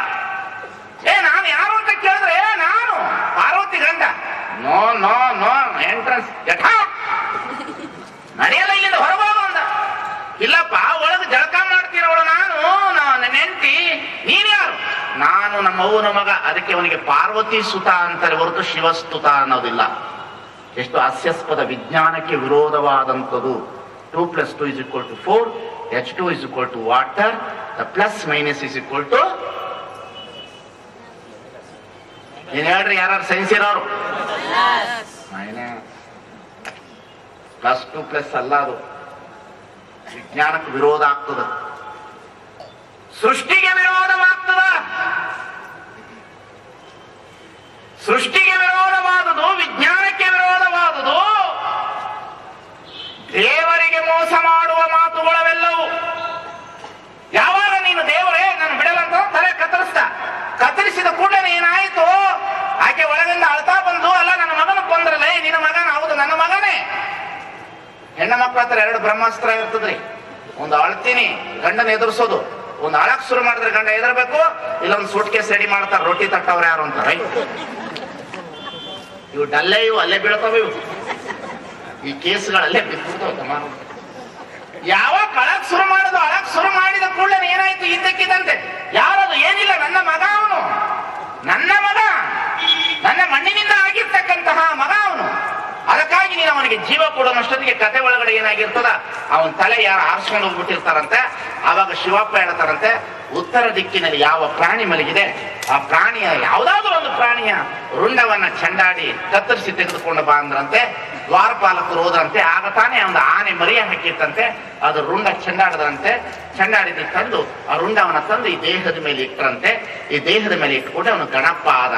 ನಾನು ಯಾರು ಅಂತ ಕೇಳಿದ್ರೆ, ನಾನು ಪಾರ್ವತಿ ಗಂಡ. ನೋ ನೋ ನೋ, ಎಂಟ್ರೆನ್ಸ್ ನಡೆಯಲ್ಲ, ಇಲ್ಲಿಂದ ಹೊರಗೋಗ ಅಂದ. ಇಲ್ಲಪ್ಪ, ಒಳಗೆ ಜಳಕ ಮಾಡ್ತೀರವಳು ನಾನು, ನನ್ನ ಹೆಂಡತಿ. ನೀನ್ ಯಾರು? ನಾನು ನಮ್ಮವ್ವನ ಮಗ. ಅದಕ್ಕೆ ಅವನಿಗೆ ಪಾರ್ವತಿ ಸುತ ಅಂತಾರೆ ಹೊರತು ಶಿವಸ್ತುತ ಅನ್ನೋದಿಲ್ಲ. ಎಷ್ಟು ಹಾಸ್ಯಾಸ್ಪದ, ವಿಜ್ಞಾನಕ್ಕೆ ವಿರೋಧವಾದಂಥದ್ದು. 2 + 2 = 4, H2 = water, the plus minus = ಏನ್ ಹೇಳ್ರಿ ಯಾರು ಸೈನ್ಸ್ ಇರೋರು? +2+ ಅಲ್ಲ, ಅದು ವಿಜ್ಞಾನಕ್ಕೆ ವಿರೋಧ ಆಗ್ತದ, ಸೃಷ್ಟಿಗೆ ವಿರೋಧವಾಗ್ತದ. ಸೃಷ್ಟಿಗೆ ವಿರೋಧವಾದುದು, ವಿಜ್ಞಾನಕ್ಕೆ ವಿರೋಧವಾದುದು, ದೇವರಿಗೆ ಮೋಸ ಮಾಡುವ ಮಾತುಗಳವೆಲ್ಲವೂ. ಯಾವಾಗ ನೀನು ದೇವರೇ ನಾನು ಬಿಡಲಂತ ತಲೆ ಕತ್ತರಿಸಿದ ಕೂಡಲೇ ಏನಾಯ್ತು, ಆಕೆ ಒಳಗಿಂದ ಅಳ್ತಾ ಬಂದು, ಅಲ್ಲ ನನ್ನ ಮಗನ ಕೊಂದ್ರಲ್ಲ, ನಿನ್ನ ಮಗನ? ಹೌದು, ನನ್ನ ಮಗನೇ. ಹೆಣ್ಣ ಮಕ್ಳ ಹತ್ರ 2 ಬ್ರಹ್ಮಾಸ್ತ್ರ ಇರ್ತದ್ರಿ. ಒಂದು ಅಳ್ತೀನಿ, ಗಂಡನ ಎದುರಿಸೋದು. ಒಂದು ಅಳಕ್ ಶುರು ಮಾಡಿದ್ರೆ ಗಂಡ ಎದರ್ಬೇಕು, ಇಲ್ಲೊಂದು ಸೂಟ್ ಕೇಸ್ ರೆಡಿ ಮಾಡ್ತಾರೆ, ರೊಟ್ಟಿ ತಟ್ಟವ್ರು ಯಾರು ಅಂತಾರ. ಇವು ಡಲ್ಲೇ, ಇವು ಅಲ್ಲೇ ಬೀಳ್ತಾವ. ಇವು ಈ ಕೇಸ್ಗಳಲ್ಲೇ ಬಿದ್ದುಬಿಡ್ತಾವ. ಯಾವಾಗ ಅಳಕ್ ಶುರು ಮಾಡೋದು, ಅಳಕ್ ಶುರು ಮಾಡಿದ ಕೂಡಲೇ ಏನಾಯ್ತು, ಇದ್ದಕ್ಕಿದ್ದಂತೆ ಯಾರದು? ಏನಿಲ್ಲ, ನನ್ನ ಮಗ ಅವನು, ನನ್ನ ಮಗ, ನನ್ನ ಮಣ್ಣಿನಿಂದ ಆಗಿರ್ತಕ್ಕಂತಹ ಮಗ ಅವನು. ಅದಕ್ಕಾಗಿ ನೀನು ಅವನಿಗೆ ಜೀವ ಕೊಡೋನಷ್ಟೊತ್ತಿಗೆ ಕತೆ ಒಳಗಡೆ ಏನಾಗಿರ್ತದ, ಅವನ ತಲೆ ಯಾರು ಆರಿಸ್ಕೊಂಡು ಹೋಗ್ಬಿಟ್ಟಿರ್ತಾರಂತೆ. ಆವಾಗ ಶಿವಪ್ಪ ಹೇಳ್ತಾರಂತೆ, ಉತ್ತರ ದಿಕ್ಕಿನಲ್ಲಿ ಯಾವ ಪ್ರಾಣಿ ಮಲಗಿದೆ, ಆ ಪ್ರಾಣಿಯ ಯಾವುದಾದ್ರೂ ಒಂದು ಪ್ರಾಣಿಯ ರುಂಡವನ್ನ ಚಂಡಾಡಿ ಕತ್ತರಿಸಿ ತೆಗೆದುಕೊಂಡು ಬಾ ಅಂದ್ರಂತೆ. ದ್ವಾರಪಾಲಕರು ಹೋದ್ರಂತೆ. ಆಗ ತಾನೇ ಒಂದು ಆನೆ ಮರಿಯ ಹಾಕಿತ್ತಂತೆ. ಅದು ರುಂಡ ಚಂಡಾಡದಂತೆ. ಚಂಡಾಡಿದ ತಂದು ಆ ರುಂಡವನ್ನ ತಂದು ಈ ದೇಹದ ಮೇಲೆ ಇಟ್ಟರಂತೆ. ಈ ದೇಹದ ಮೇಲೆ ಇಟ್ಕೊಂಡು ಅವನು ಗಣಪ ಆದ.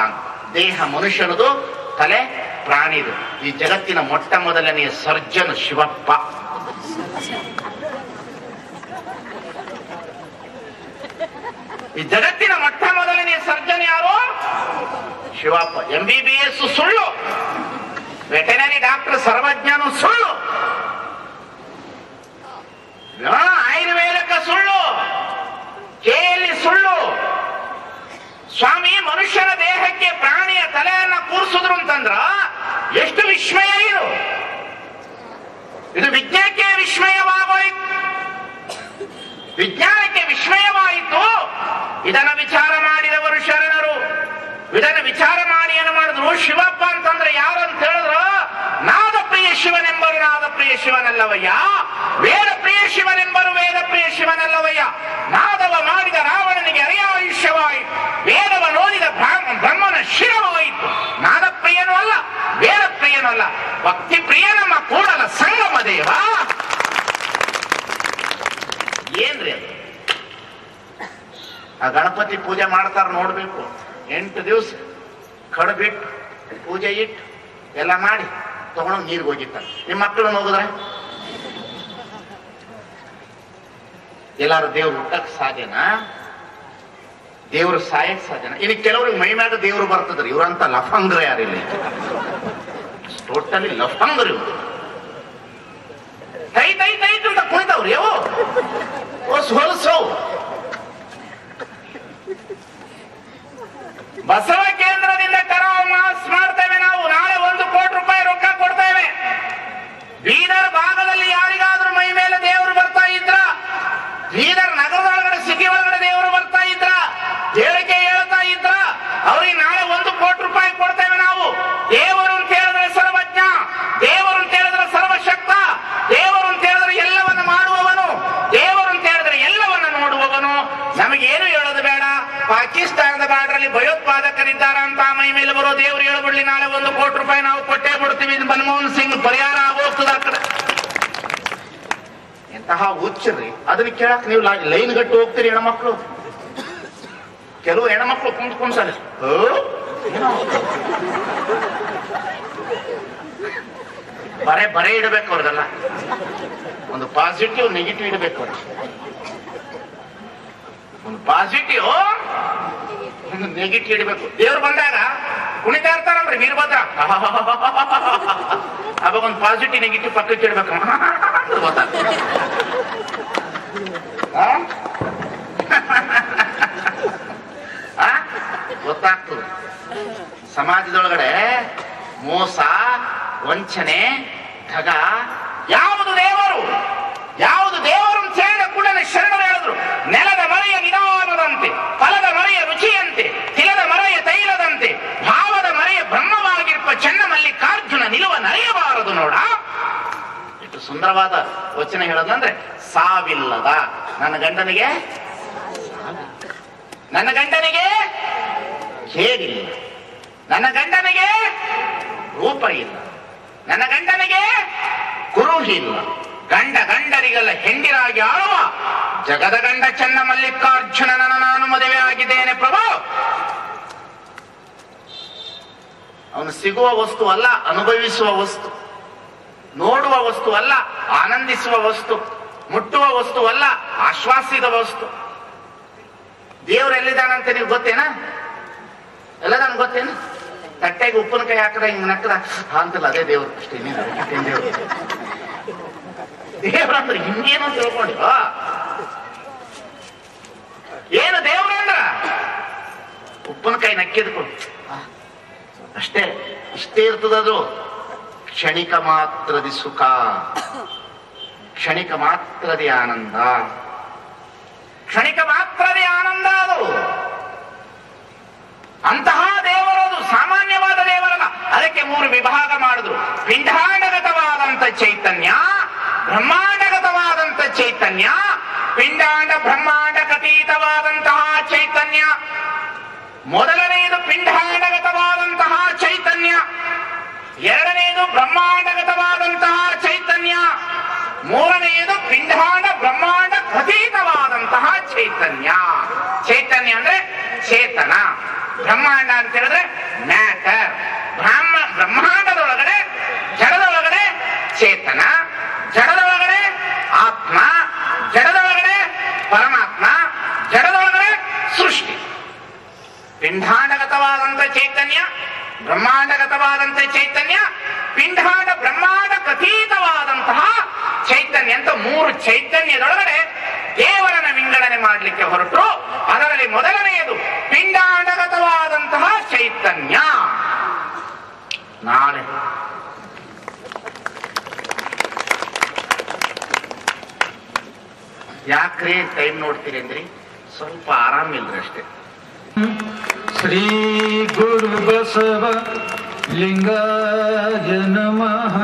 ದೇಹ ಮನುಷ್ಯನದು, ತಲೆ ಪ್ರಾಣಿದು. ಈ ಜಗತ್ತಿನ ಮೊಟ್ಟ ಮೊದಲನೆಯ ಸರ್ಜನ್ ಶಿವಪ್ಪ. ಈ ಜಗತ್ತಿನ ಮೊಟ್ಟ ಮೊದಲನೆಯ ಸರ್ಜನ್ ಯಾರು? ಶಿವಪ್ಪ. MBBS ಸುಳ್ಳು, ವೆಟನರಿ ಡಾಕ್ಟರ್ ಸರ್ವಜ್ಞನು ಸುಳ್ಳು, ಆಯುರ್ವೇದಕ ಸುಳ್ಳು, KLE ಸುಳ್ಳು. ಸ್ವಾಮಿ ಮನುಷ್ಯನ ದೇಹಕ್ಕೆ ಪ್ರಾಣಿಯ ತಲೆಯನ್ನ ಕೂರಿಸಿದ್ರು ಅಂತಂದ್ರ ಎಷ್ಟು ವಿಸ್ಮಯ! ಇದು ವಿಜ್ಞಾನಕ್ಕೆ ವಿಸ್ಮಯವಾಗೋಯ್ತು. ವಿಜ್ಞಾನಕ್ಕೆ ವಿಸ್ಮಯವಾಯಿತು. ಇದನ್ನ ವಿಚಾರ ಮಾಡಿದವರು ಶರಣರು. ಇದನ್ನ ವಿಚಾರ ಮಾಡಿ ಏನು ಮಾಡಿದ್ರು? ಶಿವಪ್ಪ ಅಂತಂದ್ರೆ ಯಾರು ಅಂತ ಹೇಳಿದ್ರು, ನಾದ ಪ್ರಿಯ ಶಿವನೆಂಬರು ನಾದ ಪ್ರಿಯ ಶಿವನಲ್ಲವಯ್ಯ, ವೇದ ಪ್ರಿಯ ಶಿವನೆಂಬರು ವೇದ ಪ್ರಿಯ ಶಿವನಲ್ಲವಯ್ಯ. ನಾದವ ಮಾಡಿದ ರಾವಣನಿಗೆ ಅರೆಯಾಯುಷ್ಯವಾಯಿತು, ವೇದವ ನೋಡಿದ ಬ್ರಹ್ಮನ ಶಿರವಾಯಿತು. ನಾದ ಪ್ರಿಯನೂ ಅಲ್ಲ, ವೇದ ಪ್ರಿಯನೂ ಅಲ್ಲ, ಭಕ್ತಿ ಪ್ರಿಯ ನಮ್ಮ ಕೂಡಲ ಸಂಗಮ ದೇವ. ಏನ್ರಿ ಅದು? ಆ ಗಣಪತಿ ಪೂಜೆ ಮಾಡ್ತಾರ ನೋಡ್ಬೇಕು. 8 ದಿವಸ ಕಡ್ಬಿಟ್ಟು ಪೂಜೆ ಇಟ್ಟು ಎಲ್ಲ ಮಾಡಿ ತಗೊಂಡು ನೀರಿಗೆ ಹೋಗಿರ್ತಾರೆ. ನಿಮ್ಮ ಮಕ್ಕಳನ್ನ ಹೋಗಿದ್ರೆ ಎಲ್ಲಾರು ದೇವ್ರು ಹುಟ್ಟಕ್ ಸಾಧ್ಯನಾ? ದೇವ್ರು ಸಾಯಕ್ ಸಾಧ್ಯನಾ? ಇನ್ನು ಕೆಲವ್ರಿಗೆ ಮೈ ಮ್ಯಾಗ ದೇವ್ರು ಬರ್ತದ್ರಿ. ಇವ್ರಂತ ಲಫಂಗ್ರ ಯಾರಿಲ್ಲ, ಟೋಟಲಿ ಲಫಂಗ್ರಿ ಇವ್ರು. ತೈ ತೈ ತೈ ಅಂತ ಕುಣಿತಾವ್ರಿ ಅವು ಹೊಲಸು. ಬಸವ ಕೇಂದ್ರದಿಂದ ಕರಾವ ಮಾಸ್ ಮಾಡ್ತೇವೆ ನಾವು. ನಾಳೆ 1 ಕೋಟಿ ರೂಪಾಯಿ ರೊಕ್ಕ ಕೊಡ್ತೇವೆ. ಬೀದರ್ ಭಾಗದಲ್ಲಿ ಯಾರಿಗಾದ್ರೂ ಮೈ ಮೇಲೆ ದೇವರು ಬರ್ತಾ ಇದ್ರ, ಬೀದರ್ ನಗರದೊಳಗಡೆ ಸಿಟಿ ಒಳಗಡೆ ದೇವರು ಬರ್ತಾ ಇದ್ರ, ಹೇಳಿಕೆ ಹೇಳ್ತಾ ಇದ್ರ, ಅವ್ರಿಗೆ ನಾಳೆ 1 ಕೋಟಿ ರೂಪಾಯಿ ಕೊಡ್ತೇವೆ ನಾವು. ದೇವರು ಅಂತ ಹೇಳಿದ್ರೆ ಸರ್ವಜ್ಞ, ದೇವರು ಅಂತ ಹೇಳಿದ್ರೆ ಸರ್ವಶಕ್ತ, ದೇವರು ಅಂತ ಹೇಳಿದ್ರೆ ಎಲ್ಲವನ್ನ ಮಾಡುವವನು, ದೇವರು ಅಂತ ಹೇಳಿದ್ರೆ ಎಲ್ಲವನ್ನ ನೋಡುವವನು. ನಮಗೇನು ಹೇಳೋದು ಬೇಡ. ಪಾಕಿಸ್ತಾನದ ಬಾರ್ಡರ್ ಅಲ್ಲಿ ಭಯೋತ್ಪಾದಕರಿದ್ದಾರ ಅಂತ ಮೈ ಮೇಲೆ ಬರೋ ದೇವ್ರು ಹೇಳ್ಬಿಡ್ಲಿ ನಾಳೆ 1 ಕೋಟಿ ರೂಪಾಯಿ ನಾವು ಕೊಟ್ಟೇ ಬಿಡ್ತೀವಿ, ಮನಮೋಹನ್ ಸಿಂಗ್ ಪರಿಹಾರ ಆಗೋಗ್ತದ ಆ ಕಡೆ. ಎಂತಹ ಹುಚ್ಚರಿ, ಅದನ್ನ ಕೇಳಕ್ ನೀವು ಲೈನ್ ಗಟ್ಟು ಹೋಗ್ತೀರಿ ಹೆಣ್ಮಕ್ಳು. ಕೆಲವು ಹೆಣ್ಮಕ್ಳು ಕುಂತ್ಕೊಂಡ್ಸಲ್ಲ ಬರೇ ಇಡಬೇಕು ಅವ್ರದೆಲ್ಲ. ಒಂದು ಪಾಸಿಟಿವ್ ನೆಗೆಟಿವ್ ಇಡಬೇಕು ಅವ್ರ. ಒಂದು ಪಾಸಿಟಿವ್ ಒಂದು ನೆಗೆಟಿವ್ ಇಡಬೇಕು. ದೇವ್ರು ಬಂದಾಗ ಕುಣಿತಾ ಇರ್ತಾರಲ್ರಿ ವೀರಭದ್ರ, ಅವಾಗ ಒಂದು ಪಾಸಿಟಿವ್ ನೆಗೆಟಿವ್ ಪಕ್ಕಕ್ಕೆ ಇಡ್ಬೇಕು. ಗೊತ್ತಾಗ್ತದೆ. ಸಮಾಜದೊಳಗಡೆ ಮೋಸ, ವಂಚನೆ, ಠಗ, ಯಾವುದು ದೇವರು ಸೇರಿದ ಕೂಡಲೇ ಶರಣರು ಹೇಳಿದ್ರು, ನೆಲದ ಮರೆಯ ನಿಧಾನದಂತೆ, ಫಲದ ಮರೆಯ ರುಚಿಯಂತೆ, ತಿಲದ ಮರೆಯ ತೈಲದಂತೆ, ಭಾವದ ಮರೆಯ ಬ್ರಹ್ಮವಾಗಿರುವ ಚೆನ್ನ ಮಲ್ಲಿಕಾರ್ಜುನ ನಿಲುವ ನರೆಯಬಾರದು ನೋಡ. ಎಷ್ಟು ಸುಂದರವಾದ ವಚನ ಹೇಳೋದಂದ್ರೆ, ಸಾವಿಲ್ಲದ ನನ್ನ ಗಂಡನಿಗೆ ಕೇಳಿಲ್ಲ, ನನ್ನ ಗಂಡನಿಗೆ ರೂಪ ಇಲ್ಲ, ನನ್ನ ಗಂಡನಿಗೆ ಕುರುಹಿ ಇಲ್ಲ, ಗಂಡರಿಗೆಲ್ಲ ಹೆಂಡಿರಾಗಿ ಆಳುವ ಜಗದ ಗಂಡ ಚೆನ್ನ ಮಲ್ಲಿಕಾರ್ಜುನನ ನಾನು ಮದುವೆ ಆಗಿದ್ದೇನೆ ಪ್ರಭು. ಅವನು ಸಿಗುವ ವಸ್ತು ಅಲ್ಲ, ಅನುಭವಿಸುವ ವಸ್ತು, ನೋಡುವ ವಸ್ತು ಅಲ್ಲ, ಆನಂದಿಸುವ ವಸ್ತು, ಮುಟ್ಟುವ ವಸ್ತು ಅಲ್ಲ, ಆಶ್ವಾಸಿದ ವಸ್ತು. ದೇವ್ರು ಎಲ್ಲಿದ್ದಾನಂತ ನೀವು ಗೊತ್ತೇನಾ? ಎಲ್ಲದಾನ ಗೊತ್ತೇನ? ತಟ್ಟೆಗೆ ಉಪ್ಪಿನಕಾಯಿ ಹಾಕದ ಹಿಂಗ್ ನಕ್ಕದ ಅಂತಲ್ಲ, ಅದೇ ದೇವ್ರು ಅಷ್ಟೇ. ದೇವ್ರು ದೇವ್ರಂದ್ರೆ ಹಿಂಗೇನು ತಿಳ್ಕೊಂಡಿ. ಏನು ದೇವ್ರಂದ್ರ ಉಪ್ಪಿನಕಾಯಿ ನಕ್ಕಿದ್ಕೊಂಡು ಅಷ್ಟೇ, ಇಷ್ಟೇ ಇರ್ತದದು. ಕ್ಷಣಿಕ ಮಾತ್ರದಿ ಸುಖ, ಕ್ಷಣಿಕ ಮಾತ್ರದಿ ಆನಂದ, ಕ್ಷಣಿಕ ಮಾತ್ರದಿ ಆನಂದ ಅದು. ಅಂತಹ ದೇವರದು, ಸಾಮಾನ್ಯವಾದ ದೇವರಲ್ಲ. ಅದಕ್ಕೆ 3 ವಿಭಾಗ ಮಾಡಿದ್ರು. ಪಿಂಡಾಂಡಗತವಾದಂತ ಚೈತನ್ಯ, ಬ್ರಹ್ಮಾಂಡಗತವಾದಂತ ಚೈತನ್ಯ, ಪಿಂಡಾಂಡ ಬ್ರಹ್ಮಾಂಡಕತೀತವಾದಂತಹ ಚೈತನ್ಯ. ಮೊದಲನೆಯದು ಪಿಂಡಾಂಡಗತವಾದಂತಹ ಚೈತನ್ಯ, ಎರಡನೆಯದು ಬ್ರಹ್ಮಾಂಡಗತವಾದಂತಹ ಚೈತನ್ಯ, ಮೂರನೆಯದು ಪಿಂಡಾಂಡ ಬ್ರಹ್ಮಾಂಡ ಕತೀತವಾದಂತಹ ಚೈತನ್ಯ. ಚೈತನ್ಯ ಅಂದ್ರೆ ಚೇತನ, ಬ್ರಹ್ಮಾಂಡ ಅಂತ ಹೇಳಿದ್ರೆ ಮ್ಯಾಟರ್. ಬ್ರಹ್ಮಾಂಡದೊಳಗಡೆ, ಜಡದೊಳಗಡೆ ಚೇತನ, ಜಡದೊಳಗಡೆ ಆತ್ಮ, ಜಡದೊಳಗಡೆ ಪರಮಾತ್ಮ, ಜಡದೊಳಗಡೆ ಸೃಷ್ಟಿ. ಪಿಂಡಾಂಡಗತವಾದಂತ ಚೈತನ್ಯ, ಬ್ರಹ್ಮಾಂಡಗತವಾದಂತ ಚೈತನ್ಯ, ಪಿಂಡಾಂಡ ಬ್ರಹ್ಮಾಂಡ ಕಥೀತವಾದಂತಹ ಚೈತನ್ಯ ಅಂತ 3 ಚೈತನ್ಯದೊಳಗಡೆ ದೇವರನ್ನ ವಿಂಗಡಣೆ ಮಾಡಲಿಕ್ಕೆ ಹೊರಟರು. ಅದರಲ್ಲಿ ಮೊದಲನೆಯದು ಪಿಂಡಾಂಡಗತವಾದಂತಹ ಚೈತನ್ಯ. ನಾಳೆ ಯಾಕ್ರಿ ಟೈಮ್ ನೋಡ್ತೀರಿ ಅಂದ್ರಿ? ಸ್ವಲ್ಪ ಆರಾಮಿಲ್ರಿ ಅಷ್ಟೇ. ಶ್ರೀ ಗುರು ಬಸವ ಲಿಂಗಾಯ ನಮಃ.